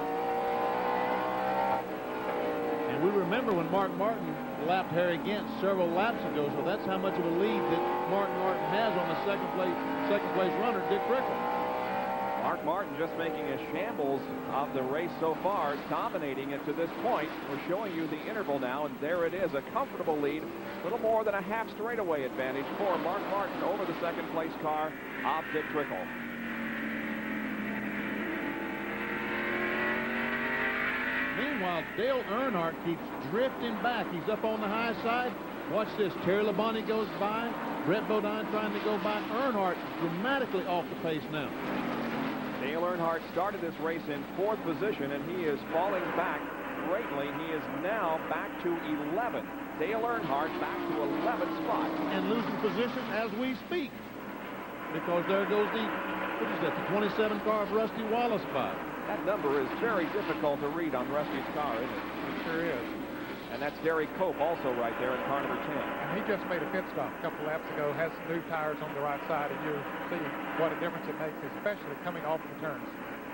And we remember when Mark Martin lapped Harry Gant several laps ago, so that's how much of a lead that Mark Martin has on the second place runner, Dick Trickle. Mark Martin just making a shambles of the race so far, dominating it to this point. We're showing you the interval now, and there it is, a comfortable lead, a little more than a half straightaway advantage for Mark Martin over the second place car of Dick Trickle. Meanwhile, Dale Earnhardt keeps drifting back. He's up on the high side. Watch this. Terry Labonte goes by. Brett Bodine trying to go by. Earnhardt dramatically off the pace now. Dale Earnhardt started this race in 4th position, and he is falling back greatly. He is now back to 11th. Dale Earnhardt back to 11th spot. And losing position as we speak, because there goes the 27 car of Rusty Wallace by. That number is very difficult to read on Rusty's car, isn't it? It sure is. And that's Derry Cope also right there in car number 10. And he just made a pit stop a couple laps ago, has some new tires on the right side, and you'll see what a difference it makes, especially coming off of the turns.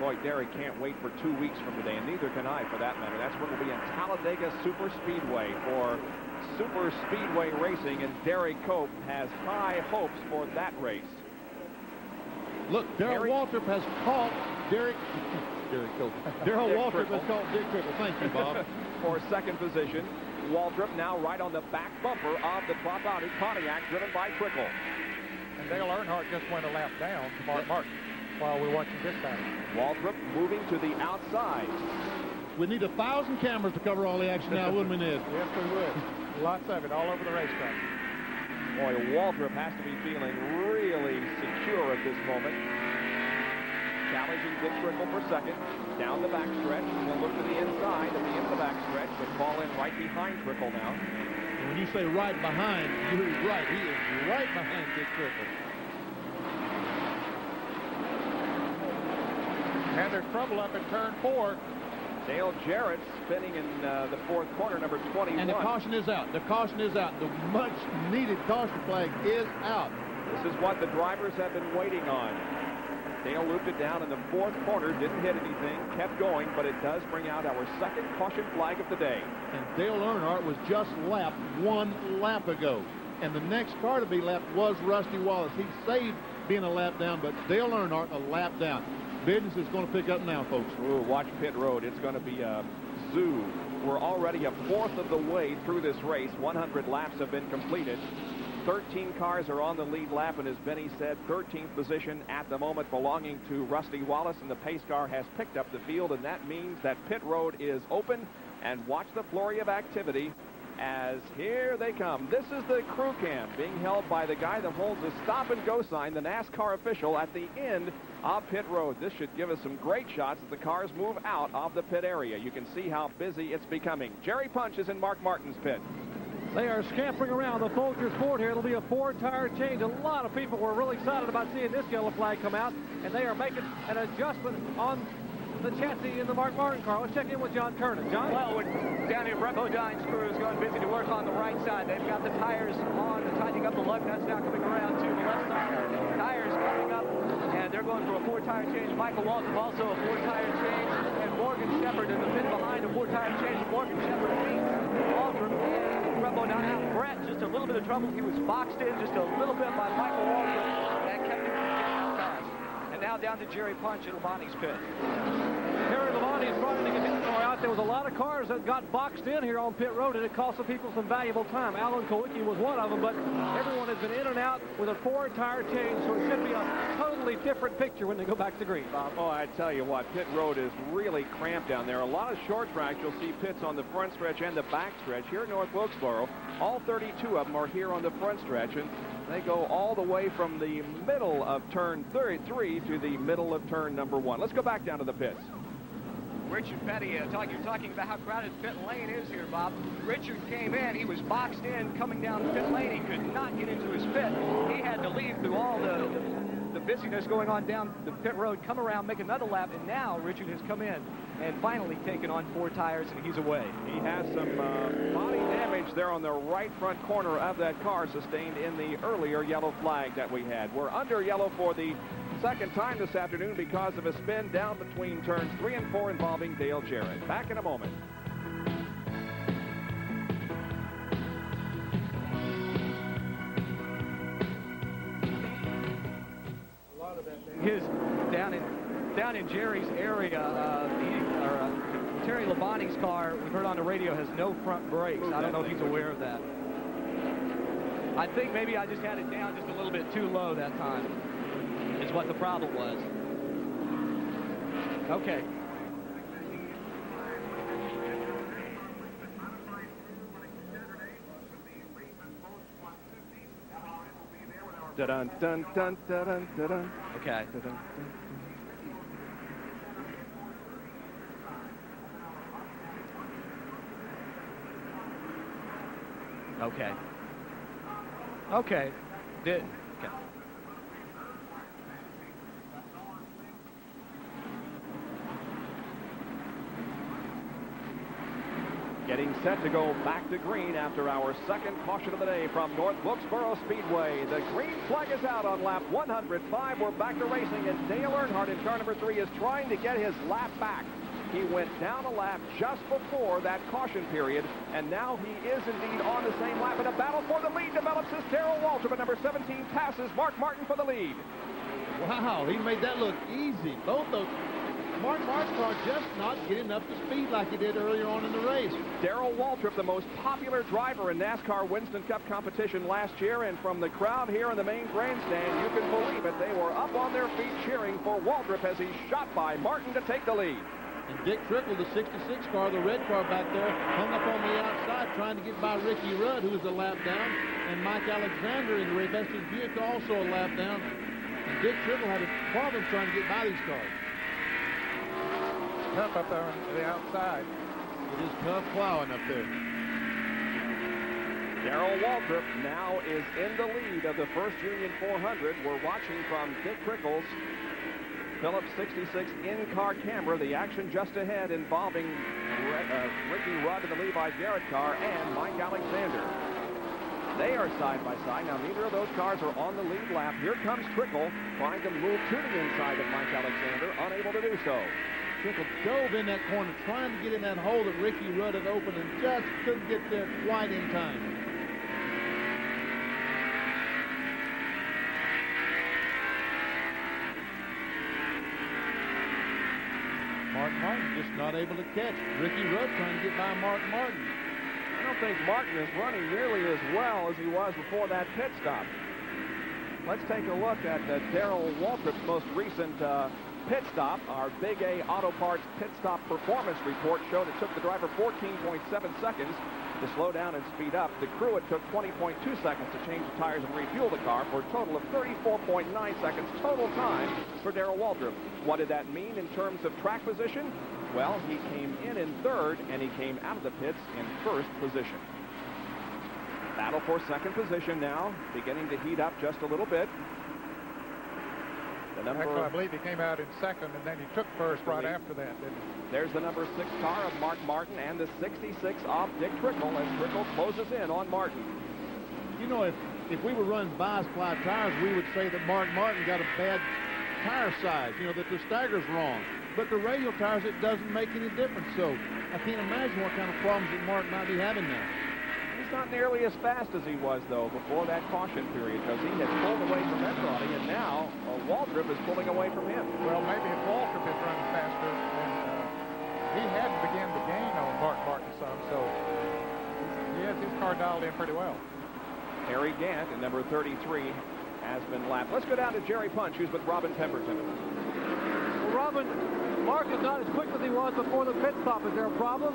Boy, Derek can't wait for 2 weeks from today, and neither can I, for that matter. That's when we'll be in Talladega Super Speedway for Super Speedway racing, and Derek Cope has high hopes for that race. Look, Darrell Waltrip has caught Derek Cope. Darrell Waltrip has caught Dick Trickle. Thank you, Bob. For second position, Waltrip now right on the back bumper of the Trapani Pontiac, driven by Trickle. And Dale Earnhardt just went a lap down to Mark Martin while we're watching this battle. Waltrip moving to the outside. We need 1,000 cameras to cover all the action now, wouldn't we, Ned? Yes, we would. Lots of it all over the racetrack. Boy, Waltrip has to be feeling really secure at this moment. Challenging Dick Trickle for second. Down the backstretch. He'll look to the inside at the end of the backstretch, but fall in right behind Trickle now. And when you say right behind, you're right. He is right behind Dick Trickle. And there's trouble up in turn 4. Dale Jarrett spinning in the fourth corner, number 21. And the caution is out. The caution is out. The much-needed caution flag is out. This is what the drivers have been waiting on. Dale looped it down in the fourth corner, didn't hit anything, kept going, but it does bring out our second caution flag of the day. And Dale Earnhardt was just lapped 1 lap ago. And the next car to be lapped was Rusty Wallace. He saved being a lap down, but Dale Earnhardt a lap down. Business is going to pick up now, folks. Ooh, watch pit road. It's going to be a zoo. We're already a fourth of the way through this race. 100 laps have been completed. 13 cars are on the lead lap, and as Benny said, 13th position at the moment belonging to Rusty Wallace, and the pace car has picked up the field, and that means that pit road is open. And watch the flurry of activity as here they come. This is the crew cam being held by the guy that holds the stop-and-go sign, the NASCAR official, at the end of pit road. This should give us some great shots as the cars move out of the pit area. You can see how busy it's becoming. Jerry Punch is in Mark Martin's pit. They are scampering around the Folgers Ford here. It'll be a 4-tire change. A lot of people were really excited about seeing this yellow flag come out, and they are making an adjustment on the chassis in the Mark Martin car. Let's check in with John Kernan. John? Well, down here, Brett Bodine's crew is going busy to work on the right side. They've got the tires on, tightening up the lug nuts now coming around to the left side. Tires coming up, and they're going for a 4-tire change. Michael Waltrip also a 4-tire change, and Morgan Shepherd in the pit behind a 4-tire change. Morgan Shepherd beats Waltrip and Brett Bodine out. Brett, just a little bit of trouble. He was boxed in just a little bit by Michael Waltrip. That kept him from getting out fast. And now down to Jerry Punch in Labonte's pit. Harry Labonte is running to get his car out. There was a lot of cars that got boxed in here on pit road, and it cost some people some valuable time. Alan Kowicki was one of them, but everyone has been in and out with a 4-tire change, so it should be a totally different picture when they go back to green, Bob. Oh, I tell you what, pit road is really cramped down there. A lot of short tracks, you'll see pits on the front stretch and the back stretch. Here at North Wilkesboro, all 32 of them are here on the front stretch, and they go all the way from the middle of turn 33 to the middle of turn number 1. Let's go back down to the pits. Richard Petty, you're talking about how crowded pit lane is here, Bob. Richard came in, he was boxed in, coming down the pit lane. He could not get into his pit. He had to leave through all the busyness going on down the pit road, come around, make another lap, and now Richard has come in and finally taken on 4 tires, and he's away. He has some body damage there on the right front corner of that car, sustained in the earlier yellow flag that we had. We're under yellow for the second time this afternoon because of a spin down between turns 3 and 4 involving Dale Jarrett. Back in a moment. His down in Jerry's area, Terry Labonte's car, we heard on the radio, has no front brakes. I don't know if he's aware of that. I think maybe I just had it down just a little bit too low that time, is what the problem was. Okay. Dun dun dun dun dun dun. Okay. Okay. Okay. Okay. getting set to go back to green after our second caution of the day from North Wilkesboro Speedway. The green flag is out on lap 105. We're back to racing, and Dale Earnhardt in car number 3 is trying to get his lap back. He went down a lap just before that caution period, and now he is indeed on the same lap, and a battle for the lead develops as Darrell Waltrip at number 17 passes Mark Martin for the lead. Wow, he made that look easy. Both those. Mark Martin's car just not getting up to speed like he did earlier on in the race. Darrell Waltrip, the most popular driver in NASCAR Winston Cup competition last year, and from the crowd here in the main grandstand, you can believe it, they were up on their feet cheering for Waltrip as he shot by Martin to take the lead. And Dick Trickle, the 66 car, the red car back there, hung up on the outside trying to get by Ricky Rudd, who was a lap down, and Mike Alexander in the Ray-Vested Buick also a lap down. And Dick Trickle had a problem trying to get by these cars. Tough up there on the outside. It is tough plowing up there. Darrell Waltrip now is in the lead of the first Union 400. We're watching from Dick Trickle's Phillips 66 in-car camera. The action just ahead involving Ricky Rudd in the Levi Garrett car and Mike Alexander. They are side by side. Now, neither of those cars are on the lead lap. Here comes Trickle trying to move to the inside of Mike Alexander, unable to do so. Trickle dove in that corner trying to get in that hole that Ricky Rudd had opened and just couldn't get there quite in time. Mark Martin just not able to catch. Ricky Rudd trying to get by Mark Martin. I don't think Martin is running nearly as well as he was before that pit stop. Let's take a look at Darrell Waltrip's most recent pit stop. Our Big A Auto Parts pit stop performance report showed it took the driver 14.7 seconds to slow down and speed up. The crew, it took 20.2 seconds to change the tires and refuel the car for a total of 34.9 seconds total time for Darrell Waltrip. What did that mean in terms of track position? Well, he came in third, and he came out of the pits in first position. Battle for second position now, beginning to heat up just a little bit. Actually, I believe he came out in second, and then he took first right after that, didn't he? There's the number 6 car of Mark Martin and the 66 of Dick Trickle as Trickle closes in on Martin. You know, if we were running bi-ply tires, we would say that Mark Martin got a bad tire size, you know, that the stagger's wrong. But the radial tires, it doesn't make any difference. So I can't imagine what kind of problems that Mark might be having now. He's not nearly as fast as he was, though, before that caution period, because he had pulled away from Etrani, and now Waltrip is pulling away from him. Well, maybe if Waltrip is running faster, then he had begun to gain on Mark Martin some, so he has his car dialed in pretty well. Harry Gant at number 33 has been lapped. Let's go down to Jerry Punch, who's with Robin Pemberton. Well, Robin, Mark is not as quick as he was before the pit stop. Is there a problem?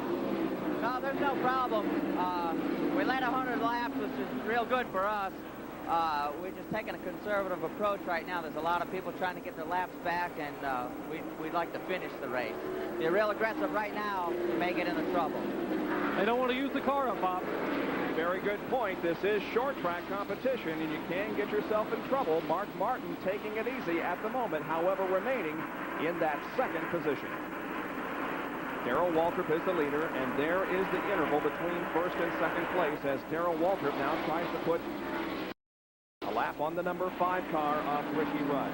No, there's no problem. We led 100 laps, which is real good for us. We're just taking a conservative approach right now. There's a lot of people trying to get their laps back, and we'd like to finish the race. If you're real aggressive right now, you may get into trouble. They don't want to use the car up, Bob. Very good point. This is short track competition, and you can get yourself in trouble. Mark Martin taking it easy at the moment, however, remaining in that second position. Darrell Waltrip is the leader, and there is the interval between first and second place as Darrell Waltrip now tries to put a lap on the number 5 car of Ricky Rudd.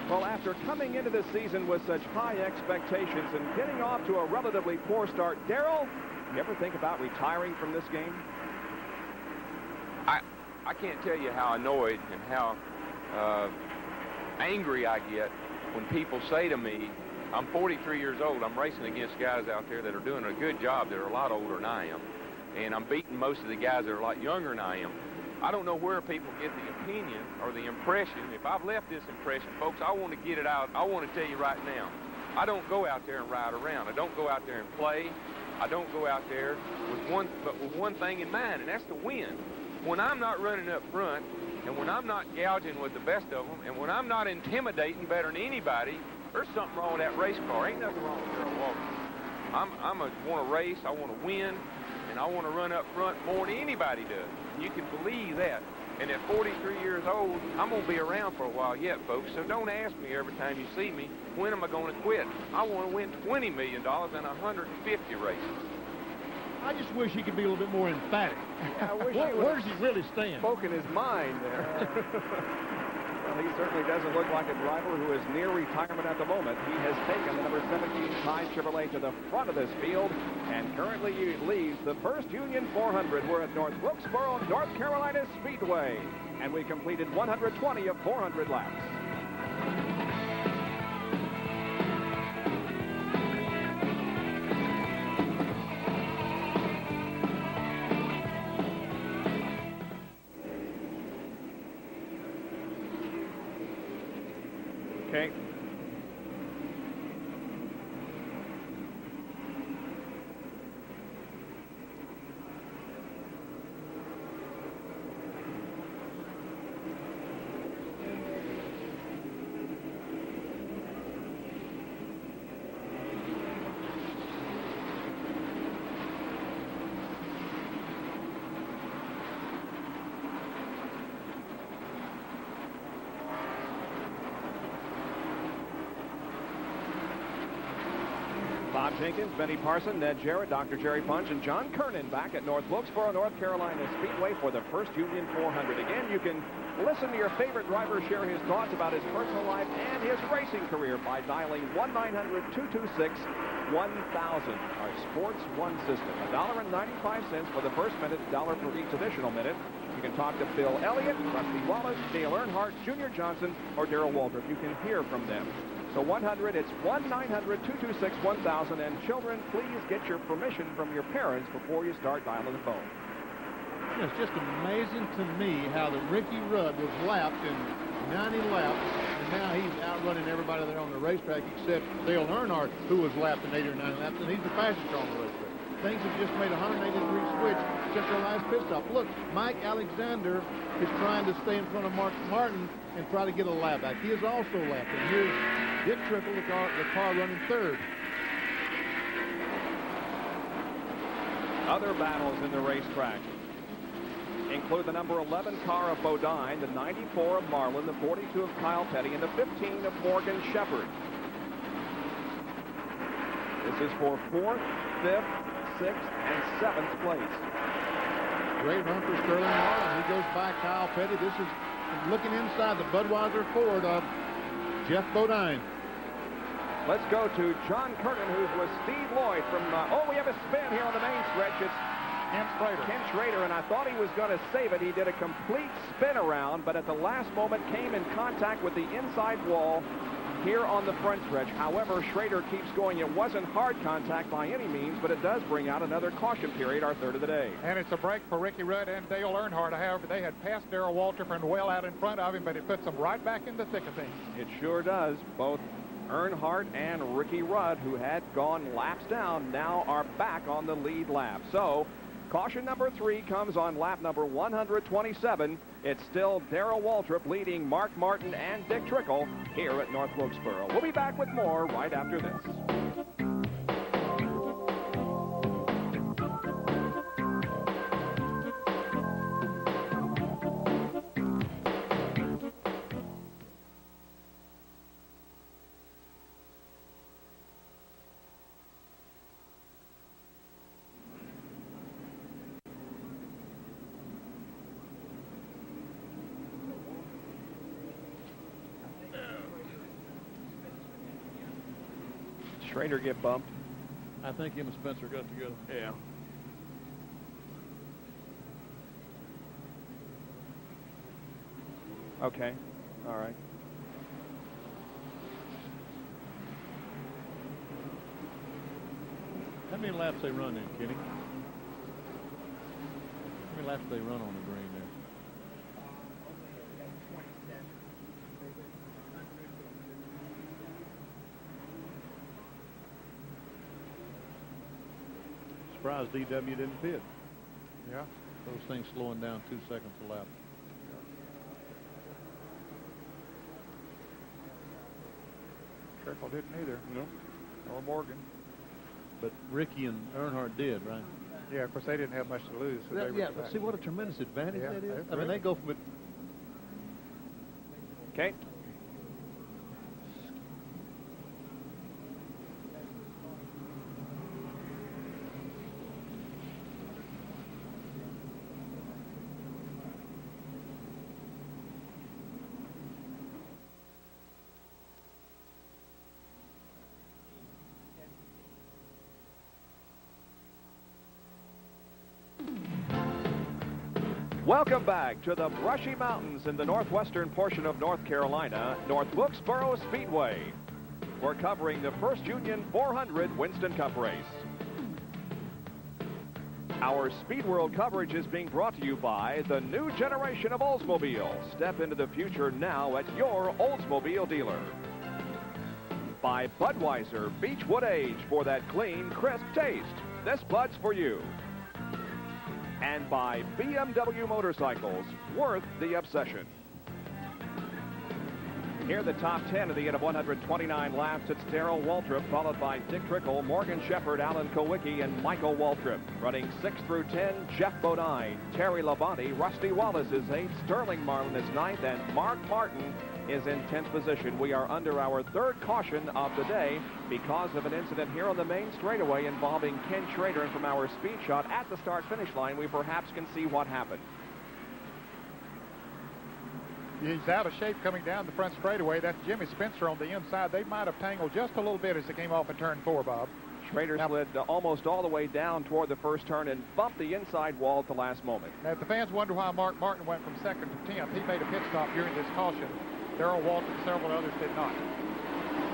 Well, after coming into this season with such high expectations and getting off to a relatively poor start, Darrell, you ever think about retiring from this game? I can't tell you how annoyed and how angry I get when people say to me, I'm 43 years old, I'm racing against guys out there that are doing a good job that are a lot older than I am, and I'm beating most of the guys that are a lot younger than I am. I don't know where people get the opinion or the impression. If I've left this impression, folks, I want to get it out. I want to tell you right now, I don't go out there and ride around. I don't go out there and play. I don't go out there with one thing in mind, and that's to win. When I'm not running up front, and when I'm not gouging with the best of them, and when I'm not intimidating better than anybody, there's something wrong with that race car. Ain't nothing wrong with Darrell Waltrip. I want to race, I want to win, and I want to run up front more than anybody does. You can believe that. And at 43 years old, I'm going to be around for a while yet, folks, so don't ask me every time you see me, when am I going to quit? I want to win $20 million in 150 races. I just wish he could be a little bit more emphatic. Yeah, I wish Where does he really stand? Spoken his mind there. Well, he certainly doesn't look like a driver who is near retirement at the moment. He has taken the number 17 Tide Chevrolet to the front of this field and currently leads the first Union 400. We're at North Wilkesboro, North Carolina Speedway, and we completed 120 of 400 laps. Okay. Bob Jenkins, Benny Parson, Ned Jarrett, Dr. Jerry Punch, and John Kernan back at North Wilkesboro, North Carolina Speedway for the first Union 400. Again, you can listen to your favorite driver share his thoughts about his personal life and his racing career by dialing 1-900-226-1000. Our Sports One system. $1.95 for the first minute, $1 for each additional minute. You can talk to Bill Elliott, Rusty Wallace, Dale Earnhardt, Junior Johnson, or Darrell Waltrip. You can hear from them. So 100, it's 1-900-226-1000. And children, please get your permission from your parents before you start dialing the phone. It's just amazing to me how that Ricky Rudd was lapped in 90 laps, and now he's outrunning everybody there on the racetrack except Dale Earnhardt, who was lapped in 80 or 90 laps, and he's the fastest car on the racetrack. Things have just made a 180-degree switch since our last pit stop. Look, Mike Alexander is trying to stay in front of Mark Martin and try to get a lap back. He is also lapped, and here's Dick Trickle, the car running third. Other battles in the racetrack include the number 11 car of Bodine, the 94 of Marlin, the 42 of Kyle Petty, and the 15 of Morgan Shepherd. This is for 4th, 5th, 6th, and 7th place. Great run for Sterling Marlin. He goes by Kyle Petty. This is looking inside the Budweiser Ford of Jeff Bodine. Let's go to John Kernan, who's with Steve Lloyd from, we have a spin here on the main stretch. It's Ken Schrader, and I thought he was going to save it. He did a complete spin around, but at the last moment came in contact with the inside wall here on the front stretch. However, Schrader keeps going. It wasn't hard contact by any means, but it does bring out another caution period, our third of the day. And it's a break for Ricky Rudd and Dale Earnhardt. However, they had passed Darrell Waltrip and well out in front of him, but it puts them right back in the thick of things. It sure does. Both Earnhardt and Ricky Rudd, who had gone laps down, now are back on the lead lap. So caution number 3 comes on lap number 127. It's still Darrell Waltrip leading Mark Martin and Dick Trickle here at North Wilkesboro. We'll be back with more right after this. Schrader get bumped? I think him and Spencer got together. Yeah. Okay. All right. How many laps they run in, Kenny? How many laps they run on the green there? Surprised DW didn't pit. Yeah. Those things slowing down 2 seconds a lap. Trickle didn't either. No. Or Morgan. But Ricky and Earnhardt did, right? Yeah, of course, they didn't have much to lose. So Yeah, but see what a tremendous advantage Yeah, that is. that's I mean, great. they go from it. Okay. Welcome back to the Brushy Mountains in the northwestern portion of North Carolina, North Wilkesboro Speedway. We're covering the First Union 400 Winston Cup race. Our Speed World coverage is being brought to you by the new generation of Oldsmobile. Step into the future now at your Oldsmobile dealer. By Budweiser Beechwood Age for that clean, crisp taste. This Bud's for you. And by BMW Motorcycles, worth the obsession. Here are the top 10 of the end of 129 laps. It's Darrell Waltrip, followed by Dick Trickle, Morgan Shepherd, Alan Kowicki, and Michael Waltrip. Running 6 through 10, Jeff Bodine, Terry Labonte, Rusty Wallace is 8th, Sterling Marlin is 9th, and Mark Martin is in 10th position. We are under our third caution of the day because of an incident here on the main straightaway involving Ken Schrader. And from our speed shot at the start-finish line, we perhaps can see what happened. He's out of shape coming down the front straightaway. That's Jimmy Spencer on the inside. They might have tangled just a little bit as they came off in turn 4, Bob. Schrader slid almost all the way down toward the first turn and bumped the inside wall at the last moment. Now, if the fans wonder why Mark Martin went from 2nd to 10th, he made a pit stop during this caution. Darrell Waltrip and several others did not.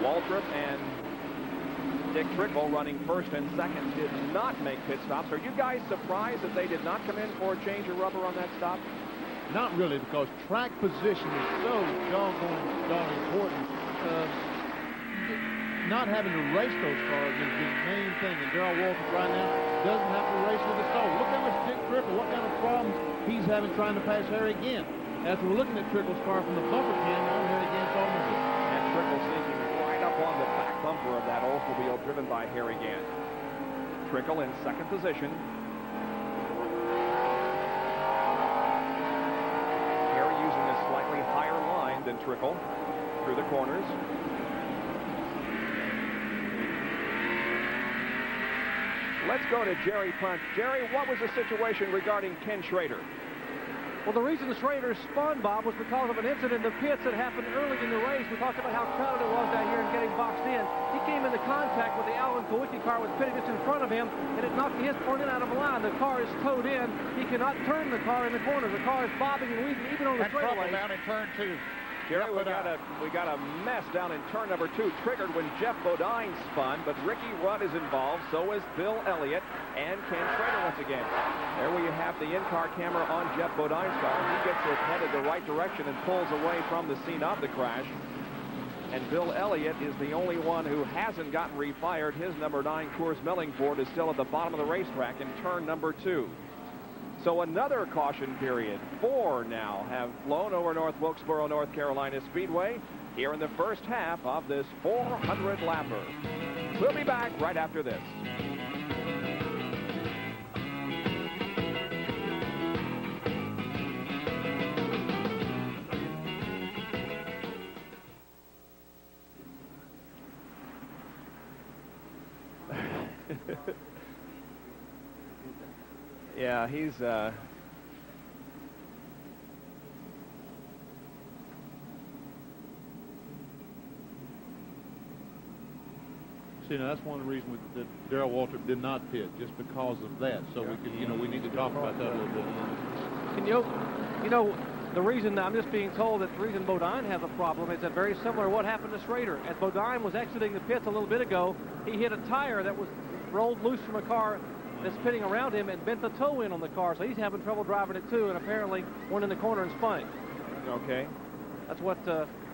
Waltrip and Dick Trickle running 1st and 2nd did not make pit stops. Are you guys surprised that they did not come in for a change of rubber on that stop? Not really, because track position is so doggone important. Not having to race those cars is the main thing. And Darrell Waltrip right now doesn't have to race with the stall. Look how much Dick Trickle, what kind of problems he's having trying to pass Harry Gant. As we're looking at Trickle's car from the bumper cam on Harry Gant's automobile. And Trickle sneaking right up on the back bumper of that Oldsmobile driven by Harry Gant. Trickle in 2nd position. Harry using a slightly higher line than Trickle through the corners. Let's go to Jerry Punt. Jerry, what was the situation regarding Ken Schrader? Well, the reason the Schrader spun, Bob, was because of an incident in the pits that happened early in the race. We talked about how crowded it was down here and getting boxed in. He came into contact with the Alan Kowicki car with pitted just in front of him, and it knocked his front end out of line. The car is towed in. He cannot turn the car in the corners. The car is bobbing and weaving even on the straightaway. Down in turn 2. Jerry, we got a mess down in turn number 2, triggered when Jeff Bodine spun, but Ricky Rudd is involved, so is Bill Elliott and Ken Schrader once again. There we have the in-car camera on Jeff Bodine's car. He gets it headed the right direction and pulls away from the scene of the crash. And Bill Elliott is the only one who hasn't gotten refired. His number 9 Coors Milling Ford is still at the bottom of the racetrack in turn number 2. So another caution period. 4 now have flown over North Wilkesboro, North Carolina Speedway here in the first half of this 400 lapper. We'll be back right after this. Yeah, he's See, now that's one of the reasons that Darrell Waltrip did not pit, just because of that. So we could, we need to talk about that a little bit. Can you know, the reason I'm just being told that the reason Bodine has a problem is that very similar to what happened to Schrader. As Bodine was exiting the pits a little bit ago, he hit a tire that was rolled loose from a car that's pitting around him and bent the toe in on the car, so he's having trouble driving it too, and apparently went in the corner and spun it. Okay. That's what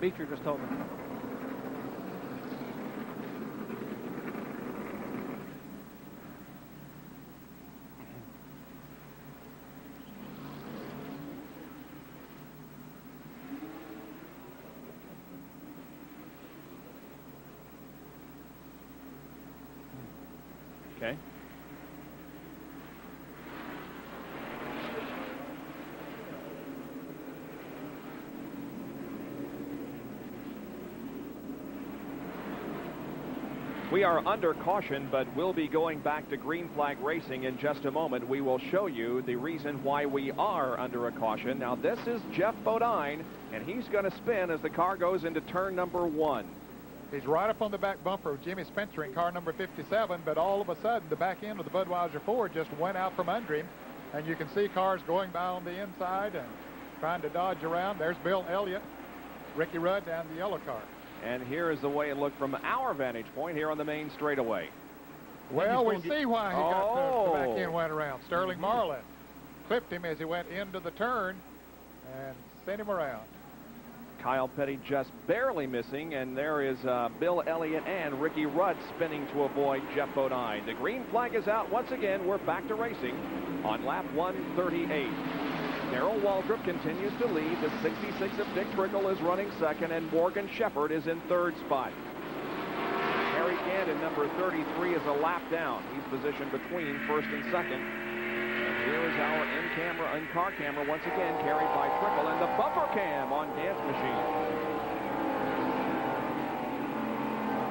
Beecher just told me. Okay. We are under caution, but we'll be going back to green flag racing in just a moment. We will show you the reason why we are under a caution. Now, this is Jeff Bodine, and he's going to spin as the car goes into turn number 1. He's right up on the back bumper of Jimmy Spencer in car number 57, but all of a sudden, the back end of the Budweiser Ford just went out from under him, And you can see cars going by on the inside and trying to dodge around. There's Bill Elliott, Ricky Rudd down the yellow car. And here is the way it looked from our vantage point here on the main straightaway. Well, we see why he got the back Oh. end went around. Sterling Marlin clipped him as he went into the turn and sent him around. Kyle Petty just barely missing, and there is Bill Elliott and Ricky Rudd spinning to avoid Jeff Bodine. The green flag is out once again. We're back to racing on lap 138. Darrell Waltrip continues to lead. The 66 of Dick Trickle is running second, and Morgan Shepherd is in third spot. Harry Gandon, number 33, is a lap down. He's positioned between first and second. And here is our in-camera, in-car camera once again carried by Trickle, and the bumper cam on Gant's machine.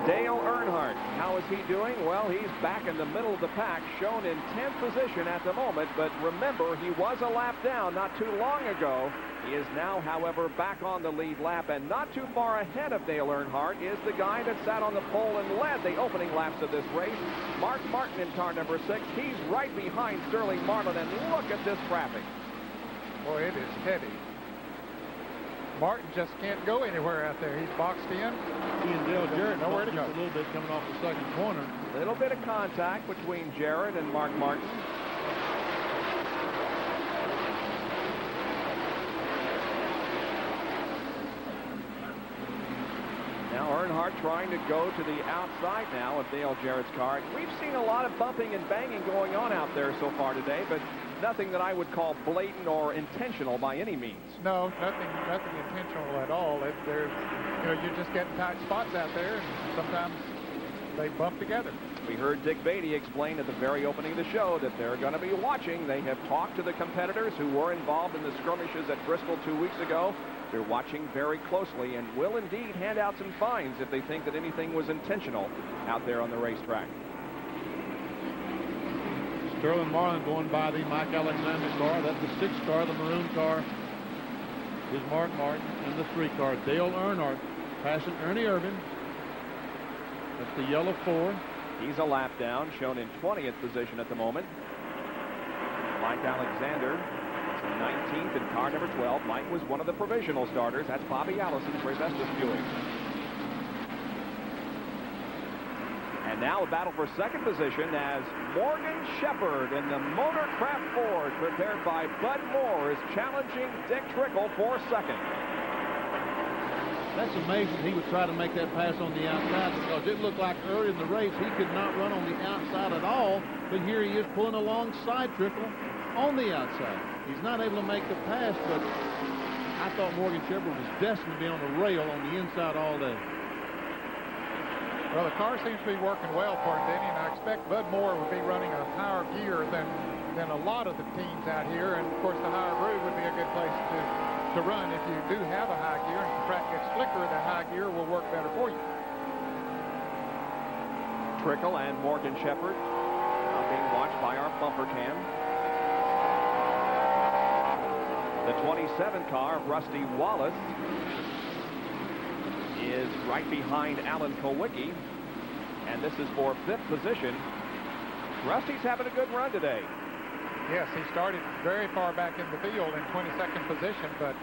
Dale Earnhardt, how is he doing? Well, he's back in the middle of the pack, shown in 10th position at the moment, but remember, he was a lap down not too long ago. He is now, however, back on the lead lap, and not too far ahead of Dale Earnhardt is the guy that sat on the pole and led the opening laps of this race, Mark Martin in car number 6. He's right behind Sterling Marlin, and look at this traffic. Boy, it is heavy. Martin just can't go anywhere out there. He's boxed in. He and Dale Jarrett nowhere to just go. a little bit coming off the second corner. A little bit of contact between Jarrett and Mark Martin. Now Earnhardt trying to go to the outside now of Dale Jarrett's car. We've seen a lot of bumping and banging going on out there so far today, but nothing that I would call blatant or intentional by any means. No, nothing intentional at all. There's, you're just getting tight spots out there, and sometimes they bump together. We heard Dick Beatty explain at the very opening of the show that they're going to be watching. They have talked to the competitors who were involved in the skirmishes at Bristol 2 weeks ago. They're watching very closely and will indeed hand out some fines if they think that anything was intentional out there on the racetrack. Sterling Marlin going by the Mike Alexander car. That's the 6 car. The maroon car is Mark Martin, and the 3 car, Dale Earnhardt, passing Ernie Irvin. That's the yellow 4. He's a lap down, shown in 20th position at the moment. Mike Alexander is in 19th in car number 12. Mike was one of the provisional starters. That's Bobby Allison's Revestas Buick. And now a battle for second position as Morgan Shepherd in the Motorcraft Ford, prepared by Bud Moore, is challenging Dick Trickle for second. That's amazing. He would try to make that pass on the outside because it looked like early in the race he could not run on the outside at all. But here he is pulling alongside Trickle on the outside. He's not able to make the pass, but I thought Morgan Shepherd was destined to be on the rail on the inside all day. Well, the car seems to be working well for him, Denny, and I expect Bud Moore would be running a higher gear than a lot of the teams out here. And, of course, the higher groove would be a good place to run. If you do have a high gear and the track gets slicker, that high gear will work better for you. Trickle and Morgan Shepherd now being watched by our bumper cam. The 27 car of Rusty Wallace is right behind Alan Kulwicki, and this is for 5th position. Rusty's having a good run today. Yes, he started very far back in the field in 22nd position, but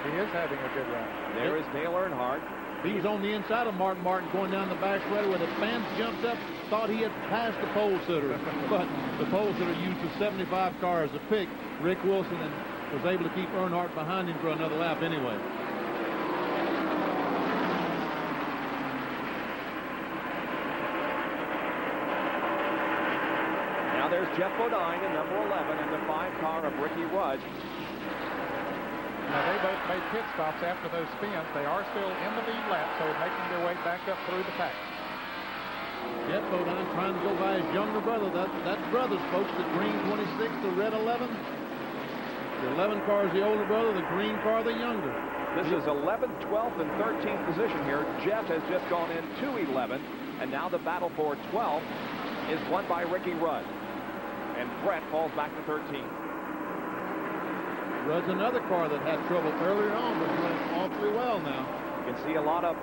he is having a good run. There is Dale Earnhardt. He was on the inside of Mark Martin going down the back straightaway. The fans jumped up, thought he had passed the pole sitter, but the pole sitter used the 75 car as a pick. Rick Wilson and was able to keep Earnhardt behind him for another lap anyway. Now there's Jeff Bodine in number 11 and the 5 car of Ricky Rudd. Now, they both made pit stops after those spins. They are still in the lead lap, so making their way back up through the pack. Jeff Bodine trying to go by his younger brother. That's brothers, folks. The green 26, the red 11. The 11 car is the older brother, the green car the younger. This is 11th, 12th, and 13th position here. Jeff has just gone in to 11, and now the battle for 12th is won by Ricky Rudd. And Brett falls back to 13th. Rudd's another car that had trouble earlier on, but doing awfully well now. You can see a lot of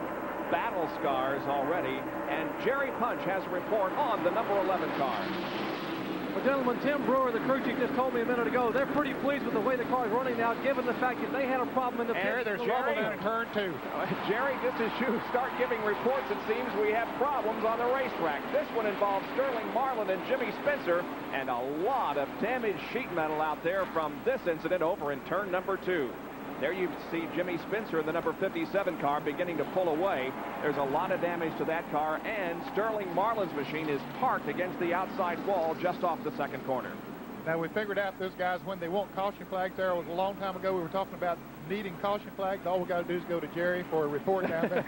battle scars already, and Jerry Punch has a report on the number 11 car. gentleman, Tim Brewer, the crew chief, just told me a minute ago, they're pretty pleased with the way the car is running now, given the fact that they had a problem in the pit. There's trouble down in turn 2. Jerry, just as you start giving reports, it seems we have problems on the racetrack. This one involves Sterling Marlin and Jimmy Spencer, and a lot of damaged sheet metal out there from this incident over in turn number 2. There you see Jimmy Spencer in the number 57 car beginning to pull away. There's a lot of damage to that car, and Sterling Marlin's machine is parked against the outside wall just off the second corner. Now, we figured out those guys, when they want caution flags there, it was a long time ago. We were talking about needing caution flags. All we got to do is go to Jerry for a report down there.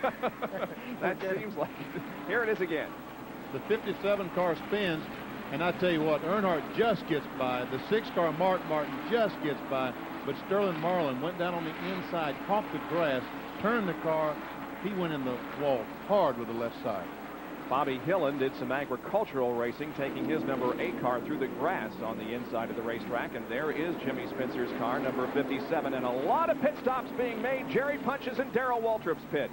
That seems like here it is again. The 57 car spins, and I tell you what, Earnhardt just gets by. The 6 car Mark Martin just gets by. But Sterling Marlin went down on the inside, caught the grass, turned the car. He went in the wall hard with the left side. Bobby Hillen did some agricultural racing, taking his number 8 car through the grass on the inside of the racetrack. And there is Jimmy Spencer's car, number 57. And a lot of pit stops being made. Jerry punches in Darrell Waltrip's pit.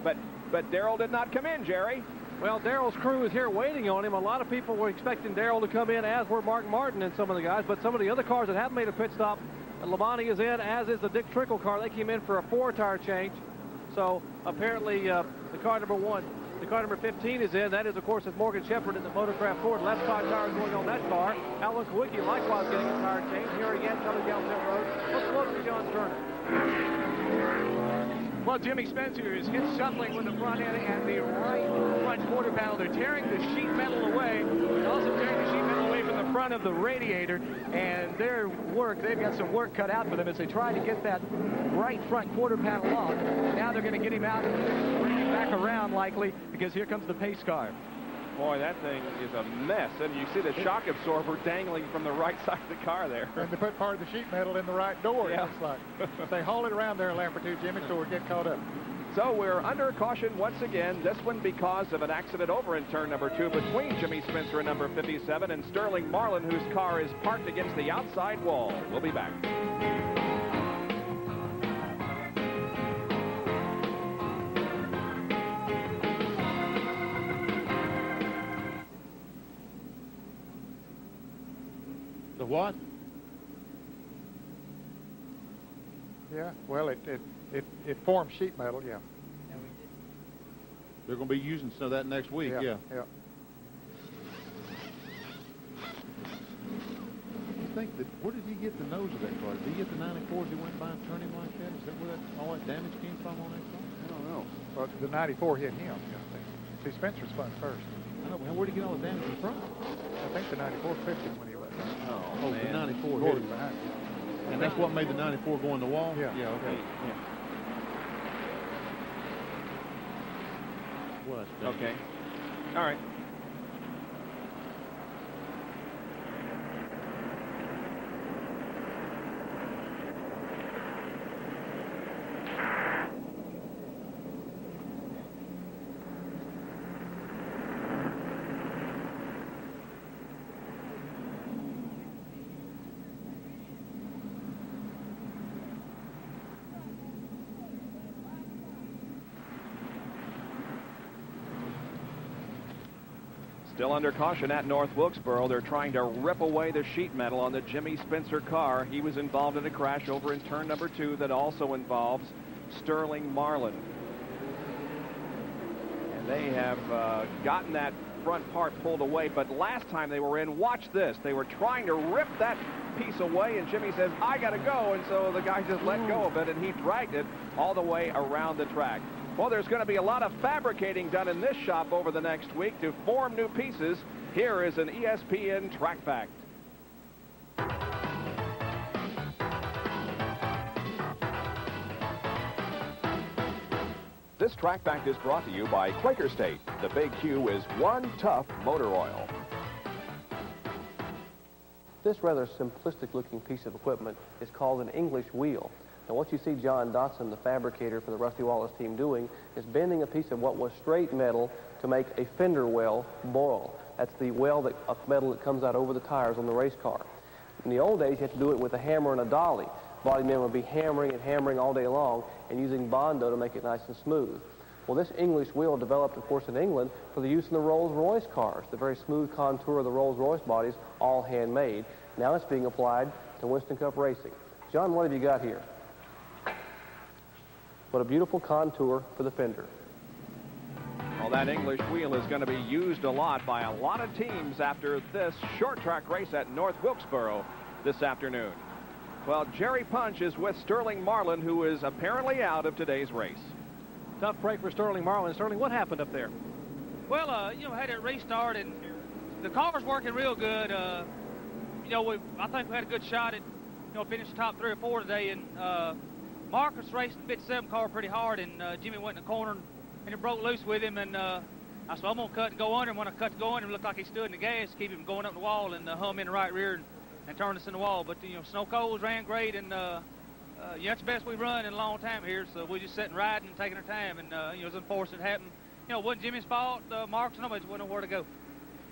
But Darrell did not come in, Jerry. Well, Darrell's crew is here waiting on him. A lot of people were expecting Darrell to come in, as were Mark Martin and some of the guys. But some of the other cars that have made a pit stop, Labonte is in, as is the Dick Trickle car. They came in for a 4-tire change. So apparently the car number 1, the car number 15 is in. That is, of course, is Morgan Shepherd in the Motorcraft Ford. Left side tire going on that car. Alan Kawicki likewise getting a tire change. Here again, coming down pit road. Let's look at John Turner. Well, Jimmy Spencer is hit shuttling with the front end and the right front quarter panel. They're tearing the sheet metal away, and also tearing the sheet metal away from the front of the radiator. And their work, they've got some work cut out for them as they try to get that right front quarter panel off. Now they're going to get him out and bring him back around likely, because here comes the pace car. Boy, that thing is a mess. And you see the shock absorber dangling from the right side of the car there. And they put part of the sheet metal in the right door, yeah. It looks like. They haul it around there a lap or two, Jimmy, so we get caught up. So we're under caution once again, this one because of an accident over in turn number 2 between Jimmy Spencer and number 57 and Sterling Marlin, whose car is parked against the outside wall. We'll be back. The what? Yeah, well, it forms sheet metal, yeah. They're going to be using some of that next week, yeah. Yeah. I think that, where did he get the nose of that car? Did he get the 94s he went by and turned him like that? Is that where all that damage came from on that car? I don't know. Well, the 94 hit him, I think. See, Spencer spun first. I know, but where did he get all the damage from? I think the 94 fixed him when he left. Oh, the 94 hit him. And that's what made the 94 go in the wall? Yeah. Yeah, okay. Yeah. Well, that's okay. All right. Still under caution at North Wilkesboro. They're trying to rip away the sheet metal on the Jimmy Spencer car. He was involved in a crash over in turn number 2 that also involves Sterling Marlin. And they have gotten that front part pulled away, but last time they were in, watch this, they were trying to rip that piece away, and Jimmy says, I gotta go, and so the guy just let go of it, and he dragged it all the way around the track. Well, there's going to be a lot of fabricating done in this shop over the next week to form new pieces. Here is an ESPN Track Fact. This Track Fact is brought to you by Quaker State. The Big Q is one tough motor oil. This rather simplistic looking piece of equipment is called an English wheel. Now what you see John Dotson, the fabricator for the Rusty Wallace team, doing is bending a piece of what was straight metal to make a fender well boil. That's the well of metal that comes out over the tires on the race car. In the old days, you had to do it with a hammer and a dolly. Body men would be hammering and hammering all day long and using Bondo to make it nice and smooth. Well, this English wheel developed, of course, in England for the use in the Rolls-Royce cars. The very smooth contour of the Rolls-Royce bodies, all handmade. Now it's being applied to Winston Cup racing. John, what have you got here? What a beautiful contour for the fender. Well, that English wheel is going to be used a lot by a lot of teams after this short track race at North Wilkesboro this afternoon. Well, Jerry Punch is with Sterling Marlin, who is apparently out of today's race. Tough break for Sterling Marlin. Sterling, what happened up there? Well, had it restart, and the car's working real good. I think we had a good shot at, finishing top 3 or 4 today, and Marcus raced the 57 car pretty hard, and Jimmy went in the corner, and it broke loose with him, and I said, I'm going to cut and go under, and when I cut to go under, it looked like he stood in the gas, keep him going up the wall, and hum in the right rear, and turn us in the wall. But, snow coals ran great, and that's the best we've run in a long time here, so we just sitting riding and taking our time, and it was unfortunate it happened. It wasn't Jimmy's fault. Marcus, nobody wouldn't know where to go.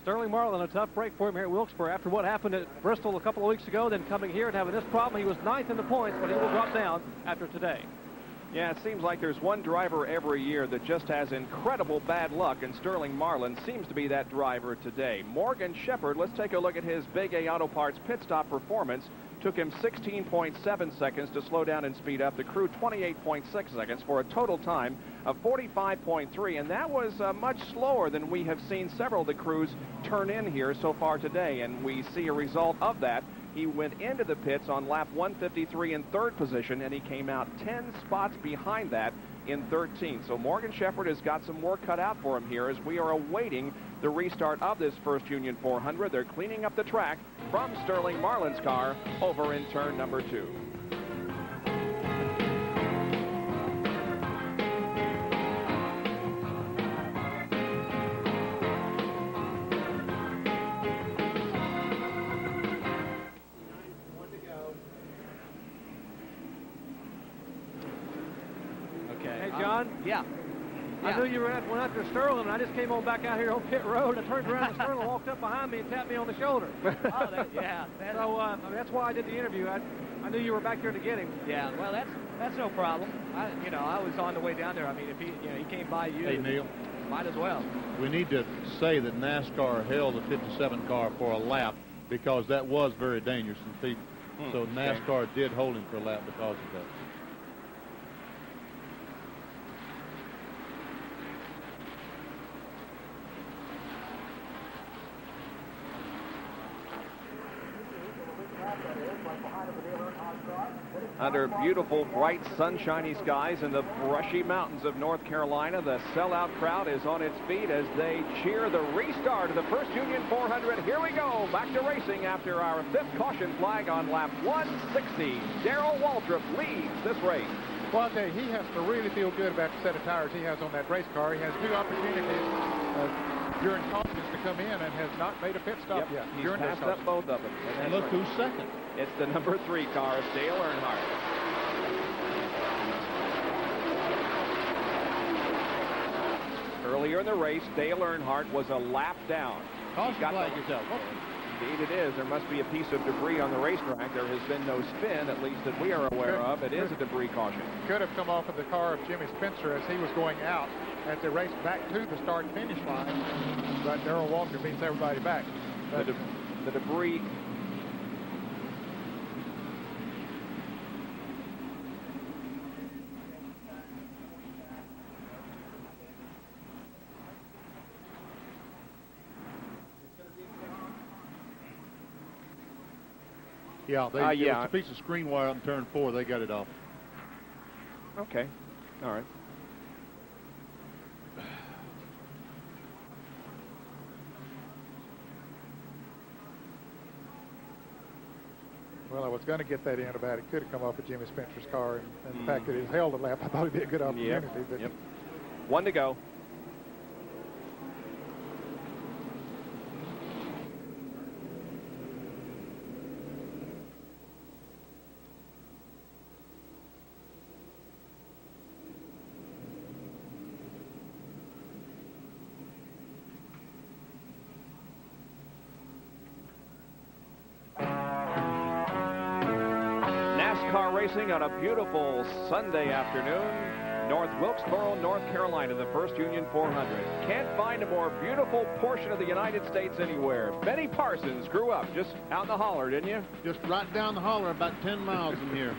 Sterling Marlin, a tough break for him here at Wilkesboro after what happened at Bristol a couple of weeks ago, then coming here and having this problem. He was 9th in the points, but he will drop down after today. Yeah, it seems like there's one driver every year that just has incredible bad luck, and Sterling Marlin seems to be that driver today. Morgan Shepherd, let's take a look at his Big A Auto Parts pit stop performance. Took him 16.7 seconds to slow down and speed up. The crew 28.6 seconds for a total time of 45.3, and that was much slower than we have seen several of the crews turn in here so far today, and we see a result of that. He went into the pits on lap 153 in 3rd position, and he came out 10 spots behind that in 13th. So Morgan Shepherd has got some work cut out for him here as we are awaiting the restart of this first Union 400. They're cleaning up the track from Sterling Marlin's car over in turn number 2. Yeah. I knew you were went after Sterling, and I just came on back out here on pit road. I turned around, and Sterling walked up behind me and tapped me on the shoulder. That's why I did the interview. I knew you were back here to get him. Yeah, well, that's no problem. I was on the way down there. I mean, if he came by you, hey, Neil, might as well. We need to say that NASCAR held the 57 car for a lap because that was very dangerous indeed. So NASCAR did hold him for a lap because of that. Under beautiful, bright, sunshiny skies in the brushy mountains of North Carolina, the sellout crowd is on its feet as they cheer the restart of the first Union 400. Here we go, back to racing after our 5th caution flag on lap 160. Darrell Waltrip leads this race. Well, I'll tell you, he has to really feel good about the set of tires he has on that race car. He has 2 opportunities during cautions to come in and has not made a pit stop yet. He's passed up both of them. And look who's second. It's the number 3 car, Dale Earnhardt. Earlier in the race, Dale Earnhardt was a lap down. Caution flag is out. Indeed it is. There must be a piece of debris on the racetrack. There has been no spin, at least that we are aware of. It is a debris caution. Could have come off of the car of Jimmy Spencer as he was going out as they raced back to the start-finish line. But Darrell Walker beats everybody back. The debris... Yeah, there was a piece of screen wire on turn 4. They got it off. Okay. All right. Well, I was going to get that in about it could have come off of Jimmy Spencer's car, and the fact that he's held a lap, I thought it'd be a good opportunity. But 1 to go. NASCAR racing on a beautiful Sunday afternoon. North Wilkesboro, North Carolina, the first Union 400. Can't find a more beautiful portion of the United States anywhere. Benny Parsons grew up just out in the holler, didn't you? Just right down the holler, about 10 miles from here.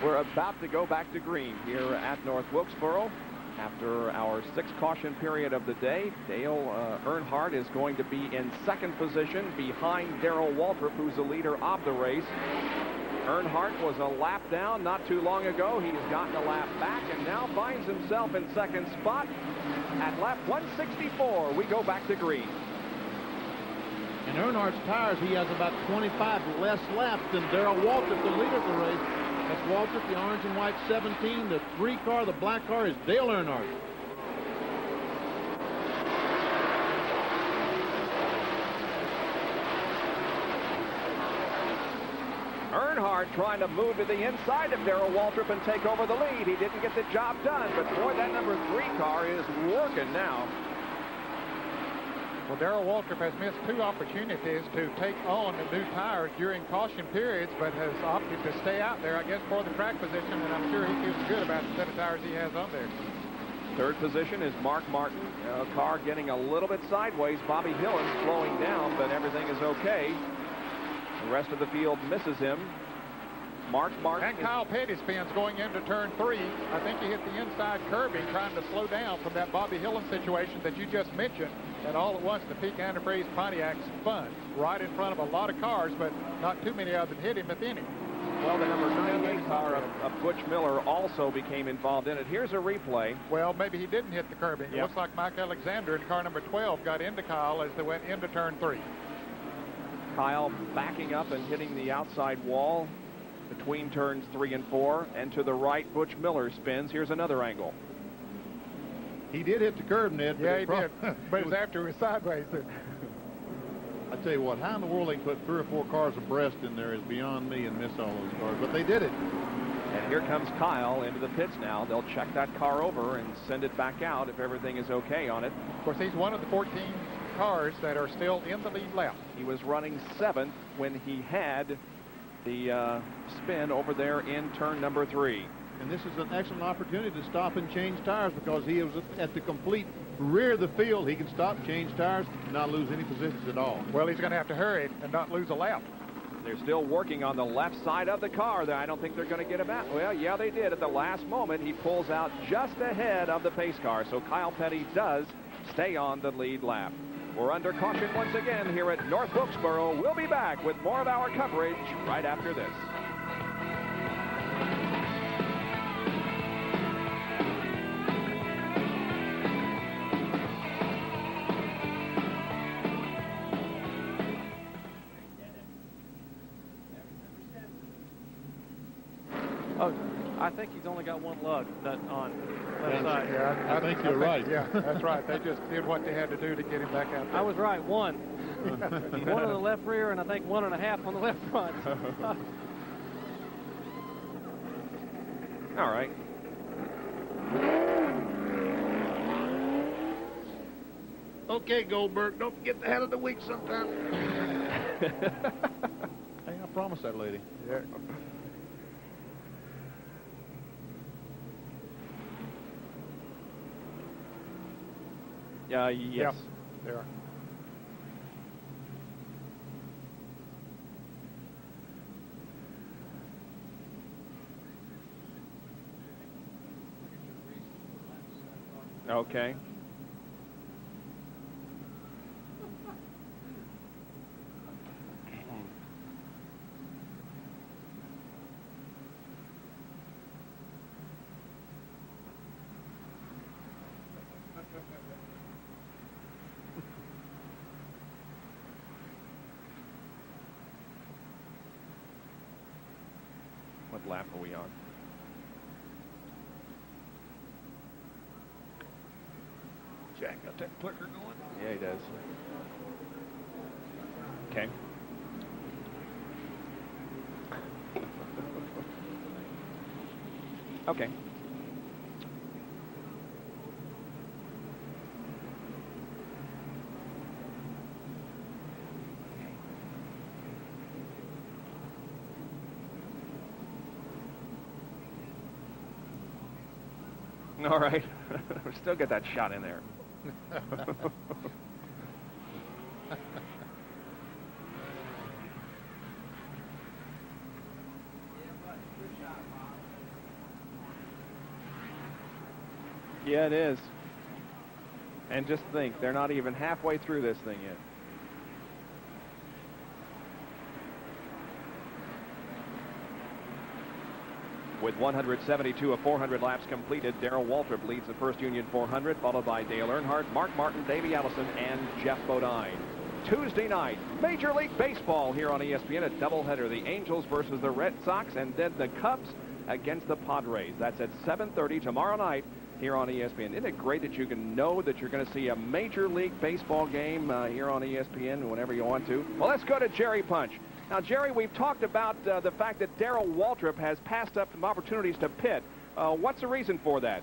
We're about to go back to green here at North Wilkesboro. After our sixth caution period of the day, Dale Earnhardt is going to be in second position behind Darrell Waltrip, who's the leader of the race. Earnhardt was a lap down not too long ago. He's gotten a lap back and now finds himself in second spot at lap 164. We go back to green. In Earnhardt's tires, he has about 25 less laps than Darrell Waltrip, the leader of the race. That's Waltrip, the orange and white 17. The 3 car, the black car, is Dale Earnhardt. Earnhardt trying to move to the inside of Darrell Waltrip and take over the lead. He didn't get the job done, but boy, that number 3 car is working now. Well, Darrell Waltrip has missed 2 opportunities to take on the new tires during caution periods, but has opted to stay out there, I guess, for the track position, and I'm sure he feels good about the set of tires he has on there. Third position is Mark Martin. Car getting a little bit sideways. Bobby Hillin slowing down, but everything is okay. The rest of the field misses him. Mark Martin. And Kyle Petty spins going into turn 3. I think he hit the inside curbing trying to slow down from that Bobby Hillin situation that you just mentioned. And all at once, the Peak Antifreeze Pontiac spun right in front of a lot of cars, but not too many of them hit him, if any. Well, the number 98 car of Butch Miller also became involved in it. Here's a replay. Well, maybe he didn't hit the curbing. Yep. It looks like Mike Alexander in car number 12 got into Kyle as they went into turn 3. Kyle backing up and hitting the outside wall between turns 3 and 4. And to the right, Butch Miller spins. Here's another angle. He did hit the curb, Ned. Yeah, he did. But it was after he was sideways. I tell you what, how in the world they can put 3 or 4 cars abreast in there is beyond me and miss all those cars. But they did it. And here comes Kyle into the pits now. They'll check that car over and send it back out if everything is okay on it. Of course, he's one of the 14 cars that are still in the lead lap. He was running 7th when he had the spin over there in turn number 3. And this is an excellent opportunity to stop and change tires because he was at the complete rear of the field. He can stop, change tires, not lose any positions at all. Well, he's going to have to hurry and not lose a lap. They're still working on the left side of the car. I don't think they're going to get him out. Well, yeah, they did. At the last moment, he pulls out just ahead of the pace car. So Kyle Petty does stay on the lead lap. We're under caution once again here at North Wilkesboro. We'll be back with more of our coverage right after this. Oh, I think he's only got one lug nut on left side. Yeah, I think you're right. Yeah, that's right. They just did what they had to do to get him back out there. I was right, one. One on the left rear, and I think 1.5 on the left front. All right. Okay, Goldberg, don't forget the hat of the week sometime. Hey, I promised that lady. Yeah. Yes. Yep, they are. Okay. What lap are we on? Jack got that clicker going. Yeah, he does. Okay. Okay. All right. Still get that shot in there. Yeah, it is. And just think, they're not even halfway through this thing yet. With 172 of 400 laps completed, Darrell Waltrip leads the First Union 400, followed by Dale Earnhardt, Mark Martin, Davey Allison, and Jeff Bodine. Tuesday night, Major League Baseball here on ESPN, a doubleheader. The Angels versus the Red Sox, and then the Cubs against the Padres. That's at 7:30 tomorrow night here on ESPN. Isn't it great that you can know that you're going to see a Major League Baseball game here on ESPN whenever you want to? Well, let's go to Jerry Punch. Now, Jerry, we've talked about the fact that Darrell Waltrip has passed up some opportunities to pit. What's the reason for that?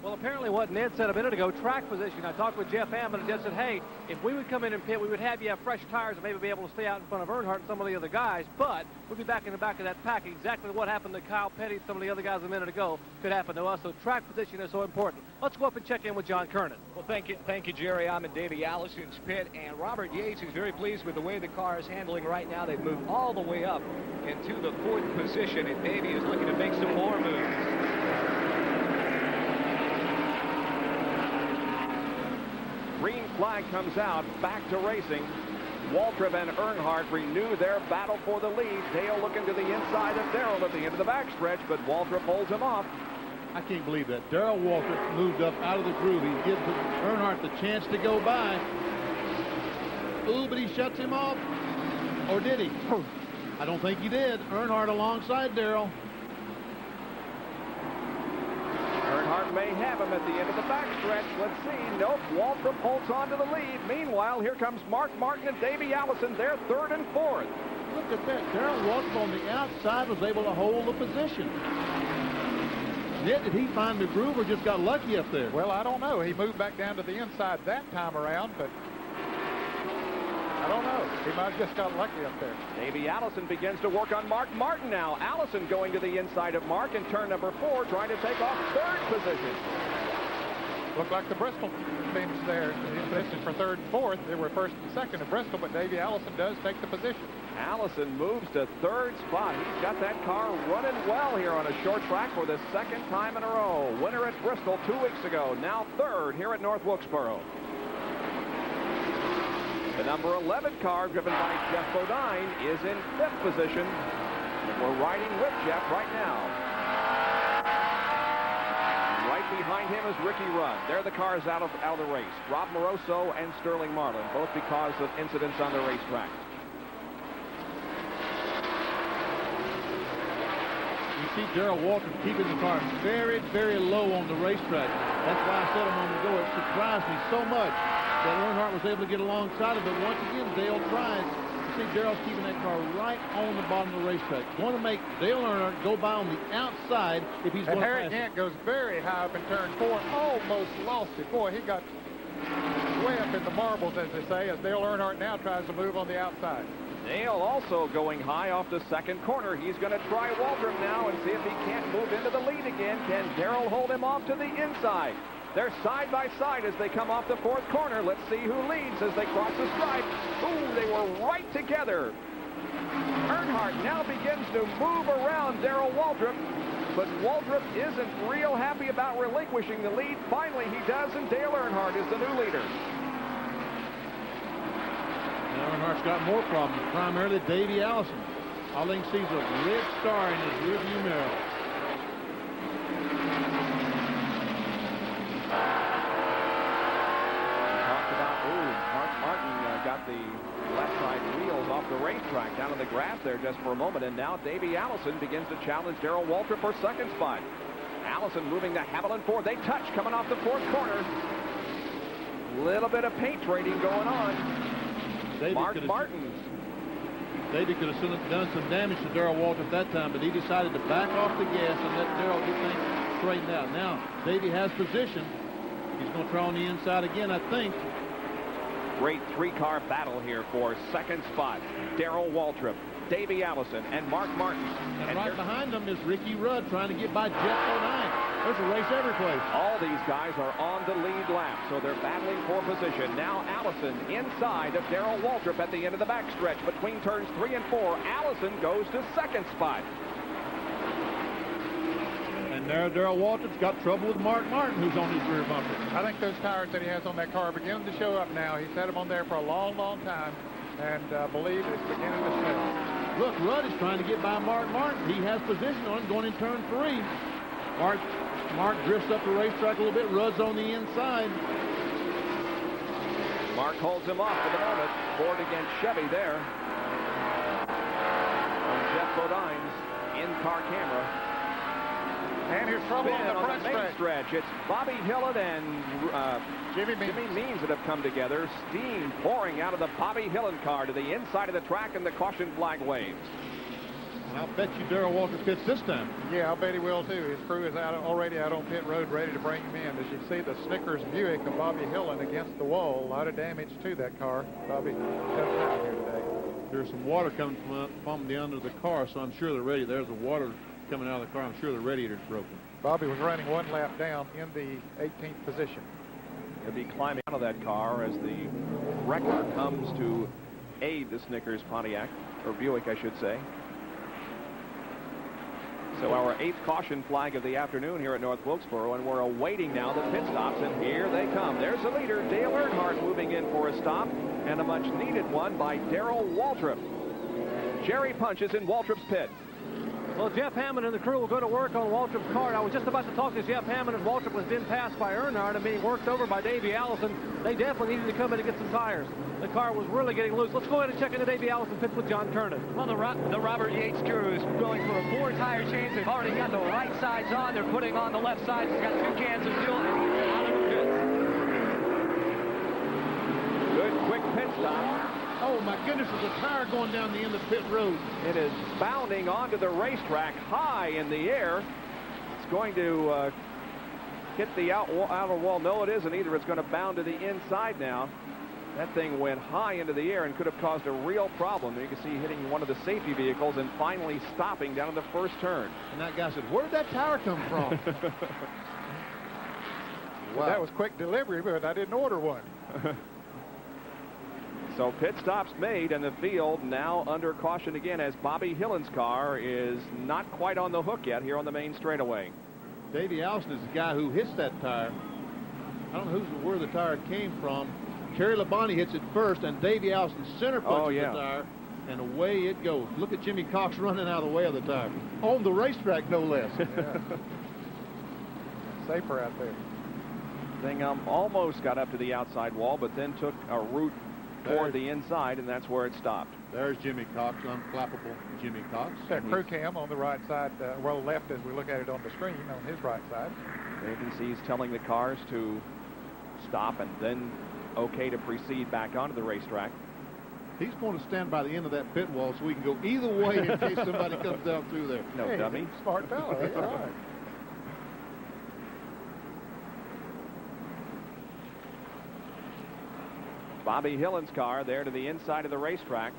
Well, apparently what Ned said a minute ago, track position. I talked with Jeff Hammond, and Jeff said, hey, if we would come in and pit, we would have you have fresh tires and maybe be able to stay out in front of Earnhardt and some of the other guys, but we'll be back in the back of that pack. Exactly what happened to Kyle Petty and some of the other guys a minute ago could happen to us, so track position is so important. Let's go up and check in with John Kernan. Well, thank you, Jerry. I'm in Davey Allison's pit, and Robert Yates is very pleased with the way the car is handling right now. They've moved all the way up into the 4th position, and Davey is looking to make some more moves. Green flag comes out, back to racing. Waltrip and Earnhardt renew their battle for the lead. Dale looking to the inside of Darrell at the end of the backstretch, but Waltrip holds him off. I can't believe that. Darrell Waltrip moved up out of the groove. He gives Earnhardt the chance to go by. Ooh, but he shuts him off. Or did he? I don't think he did. Earnhardt alongside Darrell. Earnhardt may have him at the end of the backstretch. Let's see. Nope. Waltrip holds on to the lead. Meanwhile, here comes Mark Martin and Davey Allison. They're 3rd and 4th. Look at that. Darrell Waltrip on the outside was able to hold the position. Ned, did he find the groove or just got lucky up there? Well, I don't know. He moved back down to the inside that time around, but I don't know. He might have just got lucky up there. Davey Allison begins to work on Mark Martin now. Allison going to the inside of Mark in turn number 4, trying to take off 3rd position. Looked like the Bristol teams there. This is for 3rd and 4th. They were 1st and 2nd in Bristol, but Davey Allison does take the position. Allison moves to 3rd spot. He's got that car running well here on a short track for the 2nd time in a row. Winner at Bristol 2 weeks ago. Now 3rd here at North Wilkesboro. The number 11 car, driven by Jeff Bodine, is in 5th position. And we're riding with Jeff right now. Right behind him is Ricky Rudd. They're the cars out of the race. Rob Moroso and Sterling Marlin, both because of incidents on the racetrack. You see Darrell Waltrip keeping the car very, very low on the racetrack. That's why I said a moment ago, it surprised me so much that Earnhardt was able to get alongside of it. But once again, Dale tries. You see Darrell's keeping that car right on the bottom of the racetrack. Going to make Dale Earnhardt go by on the outside if he's going to pass. And Harry Gant goes very high up in turn 4. Almost lost it. Boy, he got way up in the marbles, as they say, as Dale Earnhardt now tries to move on the outside. Dale also going high off the 2nd corner. He's going to try Waltrip now and see if he can't move into the lead again. Can Darrell hold him off to the inside? They're side by side as they come off the 4th corner. Let's see who leads as they cross the stripe. Ooh, they were right together. Earnhardt now begins to move around Darrell Waltrip, but Waltrip isn't real happy about relinquishing the lead. Finally, he does, and Dale Earnhardt is the new leader. Earnhardt's got more problems, primarily Davey Allison. All they can see is a red star in his rearview mirror. Talked about, Mark Martin got the left side wheels off the racetrack down in the grass there just for a moment, and now Davey Allison begins to challenge Darrell Waltrip for 2nd spot. Allison moving to Hamilton 4. They touch coming off the 4th corner. Little bit of paint trading going on. Mark Martin. Davey could have done some damage to Darrell Waltrip that time, but he decided to back off the gas and let Darrell get things straightened out. Now, Davey has position. He's going to try on the inside again, I think. Great 3-car battle here for 2nd spot. Darrell Waltrip, Davey Allison, and Mark Martin. And right behind them is Ricky Rudd trying to get by Jeff Bodine. There's a race every place. All these guys are on the lead lap, so they're battling for position. Now Allison inside of Darrell Waltrip at the end of the backstretch. Between turns 3 and 4, Allison goes to second spot. And there, Darrell Waltrip's got trouble with Mark Martin, who's on his rear bumper. I think those tires that he has on that car are beginning to show up now. He's had them on there for a long, long time, and I believe it's beginning to smell. Look, Rudd is trying to get by Mark Martin. He has position on him going in turn 3. Mark drifts up the racetrack a little bit. Rudd's on the inside. Mark holds him off for the moment. Ford against Chevy there. On Jeff Bodine's in-car camera. And here's trouble on the front stretch. It's Bobby Hillin and Jimmy Means that have come together. Steam pouring out of the Bobby Hillin car to the inside of the track, and the caution flag waves. I'll bet you Darrell Waltrip pits this time. Yeah, I'll bet he will too. His crew is already out on pit road ready to bring him in. As you see, the Snickers Buick of Bobby Hillin against the wall. A lot of damage to that car. Bobby comes out here today. There's some water coming from the under the car, so I'm sure they're ready. There's the water coming out of the car. I'm sure the radiator's broken. Bobby was running one lap down in the 18th position. He'll be climbing out of that car as the wrecker comes to aid the Snickers Pontiac, or Buick, I should say. So our 8th caution flag of the afternoon here at North Wilkesboro, and we're awaiting now the pit stops, and here they come. There's the leader, Dale Earnhardt, moving in for a stop, and a much-needed one by Darrell Waltrip. Jerry punches in Waltrip's pit. Well, Jeff Hammond and the crew will go to work on Waltrip's car. I was just about to talk to Jeff Hammond, and Waltrip was being passed by Earnhardt and being worked over by Davey Allison. They definitely needed to come in and get some tires. The car was really getting loose. Let's go ahead and check into Davey Allison pits with John Kernan. Well, the Robert Yates crew is going for a 4-tire change. They've already got the right sides on. They're putting on the left sides. He's got 2 cans of fuel, and he's out of the pits. Good, quick pit stop. Oh, my goodness, there's a tire going down the end of pit road. It is bounding onto the racetrack high in the air. It's going to hit the outer wall. No, it isn't either. It's going to bound to the inside now. That thing went high into the air and could have caused a real problem. You can see hitting one of the safety vehicles and finally stopping down in the first turn. And that guy said, where'd that tire come from? Wow. That was quick delivery, but I didn't order one. So pit stops made, and the field now under caution again as Bobby Hillin's car is not quite on the hook yet here on the main straightaway. Davey Allison is the guy who hits that tire. I don't know where the tire came from. Terry Labonte hits it first, and Davey Allison center punches the tire, and away it goes. Look at Jimmy Cox running out of the way of the tire. On the racetrack, no less. Yeah. Safer out there. Thing almost got up to the outside wall, but then took a route toward the inside, and that's where it stopped. There's Jimmy Cox, unflappable Jimmy Cox. That crew cam on the right side, well, left as we look at it on the screen on his right side. There you can see he's telling the cars to stop and then okay to proceed back onto the racetrack. He's going to stand by the end of that pit wall so we can go either way in case somebody comes down through there. No dummy. Smart fellow. That's right. Bobby Hillin's car there to the inside of the racetrack.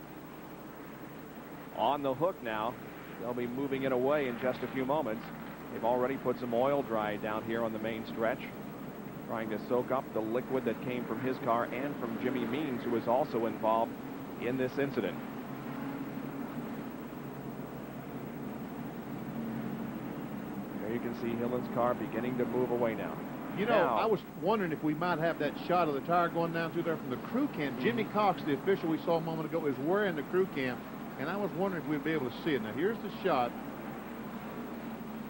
On the hook now. They'll be moving it away in just a few moments. They've already put some oil dry down here on the main stretch, trying to soak up the liquid that came from his car and from Jimmy Means, who was also involved in this incident. There you can see Hillin's car beginning to move away now. You know, I was wondering if we might have that shot of the tire going down through there from the crew cam. Jimmy Cox, the official we saw a moment ago, is wearing the crew cam, and I was wondering if we'd be able to see it. Now, here's the shot.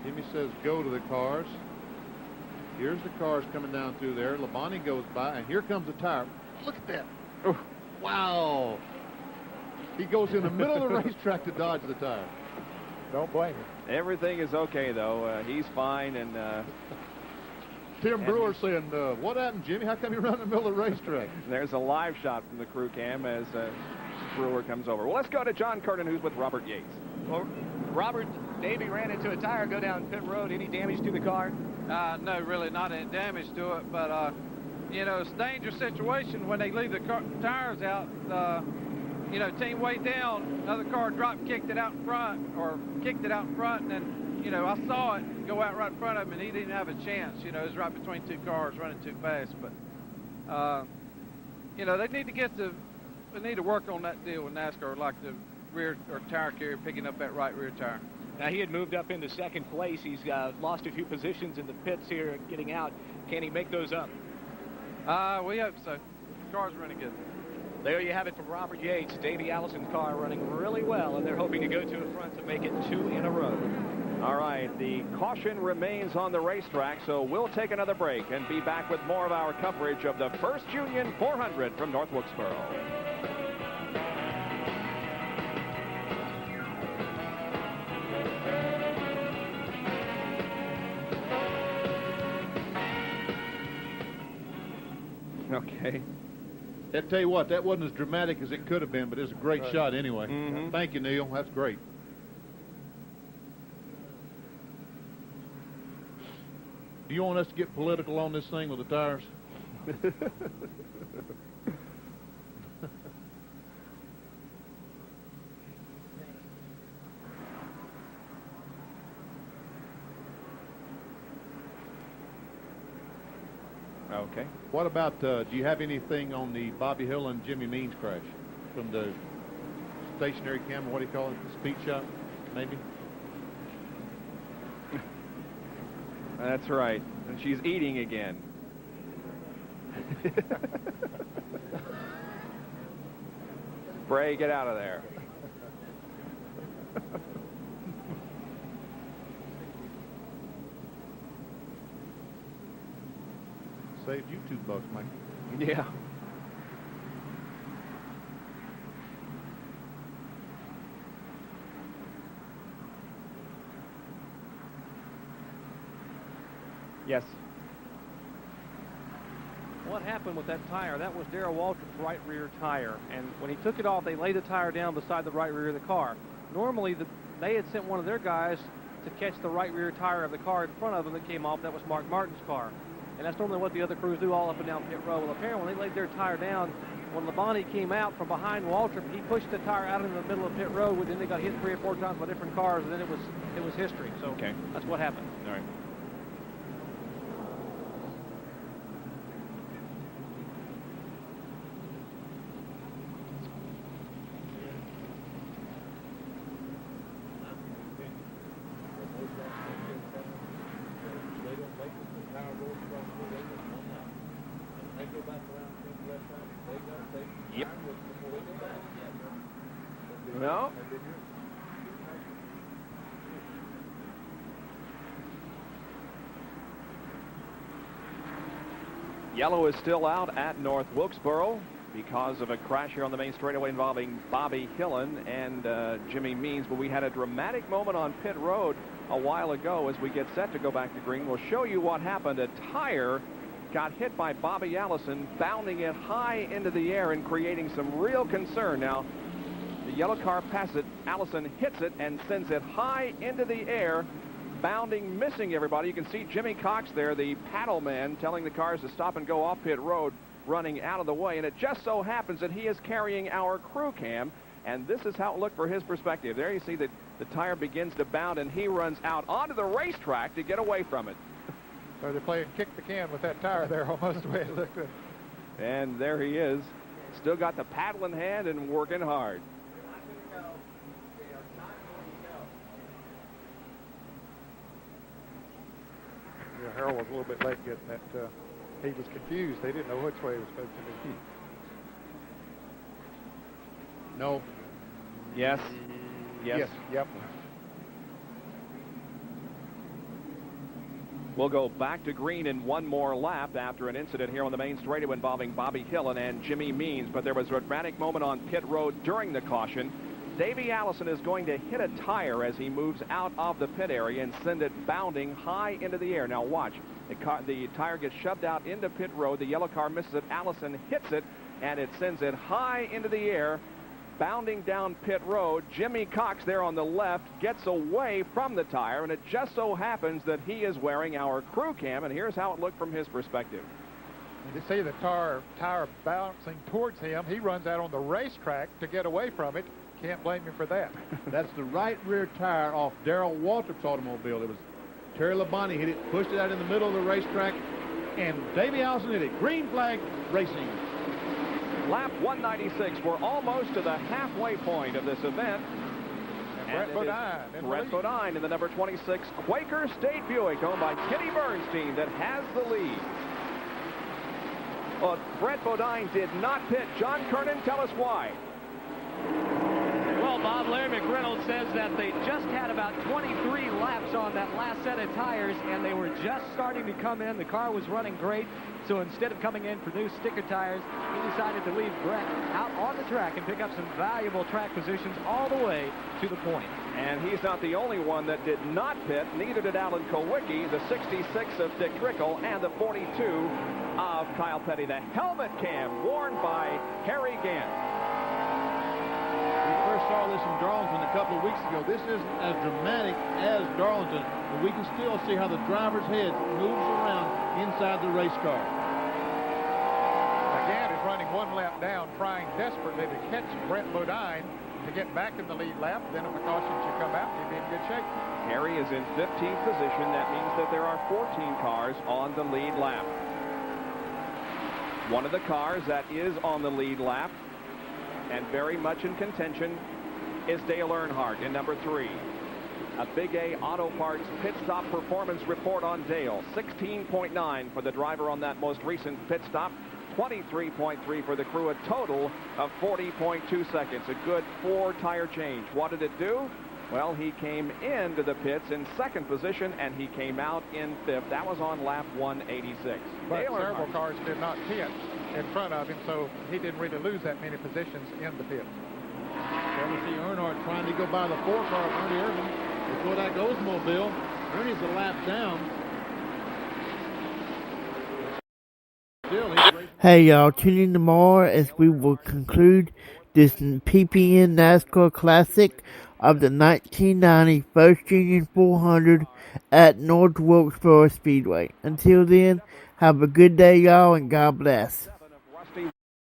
Jimmy says go to the cars. Here's the cars coming down through there. Labonte goes by, and here comes the tire. Look at that. Oh, wow. He goes in the middle of the racetrack to dodge the tire. Don't blame him. Everything is okay, though. He's fine, and Tim Brewer saying, what happened, Jimmy? How come you run in the middle of the racetrack? There's a live shot from the crew cam as Brewer comes over. Well, let's go to John Curtin, who's with Robert Yates. Well, Robert, Davey ran into a tire go down pit road. Any damage to the car? No, really not any damage to it, but, you know, it's a dangerous situation when they leave the tires out. You know, team way down, another car dropped, kicked it out in front, and then you know, I saw it go out right in front of him, and he didn't have a chance. You know, it was right between two cars running too fast. But, you know, they need to work on that deal with NASCAR, like the rear or tire carrier picking up that right rear tire. Now, he had moved up into second place. He's lost a few positions in the pits here getting out. Can he make those up? We hope so. The car's running good. There you have it from Robert Yates. Davey Allison's car running really well, and they're hoping to go to the front to make it 2 in a row. All right, the caution remains on the racetrack, so we'll take another break and be back with more of our coverage of the First Union 400 from North Wilkesboro. Okay. I tell you what, that wasn't as dramatic as it could have been, but it's a great shot anyway. Thank you, Neil. That's great. Do you want us to get political on this thing with the tires? Okay. What about, do you have anything on the Bobby Hill and Jimmy Means crash from the stationary camera? What do you call it? The speed shot, maybe? That's right. And she's eating again. Bray, get out of there. Saved you $2, Mike. Yeah. Yes. What happened with that tire? That was Darrell Waltrip's right rear tire, and when he took it off, they laid the tire down beside the right rear of the car. Normally, they had sent one of their guys to catch the right rear tire of the car in front of them that came off. That was Mark Martin's car, and that's normally what the other crews do all up and down pit road. Well, apparently, when they laid their tire down, when Labonte came out from behind Waltrip, he pushed the tire out into the middle of pit road, and then they got hit 3 or 4 times by different cars, and then it was history. So that's what happened. All right. No. Yellow is still out at North Wilkesboro because of a crash here on the main straightaway involving Bobby Hillen and Jimmy Means. But we had a dramatic moment on pit road a while ago. As we get set to go back to green, we'll show you what happened. A tire got hit by Bobby Allison, bounding it high into the air and creating some real concern. Now, the yellow car passes it. Allison hits it and sends it high into the air, bounding, missing everybody. You can see Jimmy Cox there, the paddle man, telling the cars to stop and go off pit road, running out of the way. And it just so happens that he is carrying our crew cam, and this is how it looked for his perspective. There you see that the tire begins to bound, and he runs out onto the racetrack to get away from it. So they're playing kick the can with that tire there, almost the way it looked. And there he is. Still got the paddle in hand and working hard. Yeah, Harold was a little bit late getting that. He was confused. They didn't know which way it was supposed to be. No. Yes. Yes. Yep. We'll go back to green in one more lap after an incident here on the main straightaway involving Bobby Hillen and Jimmy Means. But there was a dramatic moment on pit road during the caution. Davey Allison is going to hit a tire as he moves out of the pit area and send it bounding high into the air. Now watch. The tire gets shoved out into pit road. The yellow car misses it. Allison hits it, and it sends it high into the air, bounding down pit road. Jimmy Cox there on the left gets away from the tire, and it just so happens that he is wearing our crew cam, and here's how it looked from his perspective. You see the tire bouncing towards him. He runs out on the racetrack to get away from it. Can't blame you for that. That's the right rear tire off Darrell Waltrip's automobile. It was Terry Labonte hit it, pushed it out in the middle of the racetrack, and Davey Allison hit it. Green flag racing. Lap 196. We're almost to the halfway point of this event. Brett Bodine in the number 26 Quaker State Buick, owned by Kenny Bernstein, that has the lead. Well, Brett Bodine did not pit. John Kernan, tell us why. Well, Bob, Larry McReynolds says that they just had about 23 laps on that last set of tires, and they were just starting to come in. The car was running great, so instead of coming in for new sticker tires, he decided to leave Brett out on the track and pick up some valuable track positions all the way to the point. And he's not the only one that did not pit. Neither did Alan Kowicki, the 66 of Dick Trickle, and the 42 of Kyle Petty. The helmet cam worn by Harry Gant. We first saw this in Darlington a couple of weeks ago. This isn't as dramatic as Darlington, but we can still see how the driver's head moves around inside the race car. Gant is running one lap down, trying desperately to catch Brett Bodine to get back in the lead lap. Then if the caution should come out, he'd be in good shape. Harry is in 15th position. That means that there are 14 cars on the lead lap. One of the cars that is on the lead lap and very much in contention is Dale Earnhardt in number 3. A Big A Auto Parts pit stop performance report on Dale. 16.9 for the driver on that most recent pit stop. 23.3 for the crew. A total of 40.2 seconds. A good 4-tire change. What did it do? Well, he came into the pits in 2nd position, and he came out in 5th. That was on lap 186. But several cars did not pit in front of him, so he didn't really lose that many positions in the pit. Well, we see Earnhardt trying to go by the 4-car of Ernie Irvin before that Oldsmobile. Ernie's a lap down. Hey y'all, tune in tomorrow as we will conclude this PPN NASCAR Classic of the 1990 First Union 400 at North Wilkesboro Speedway. Until then, have a good day y'all, and God bless.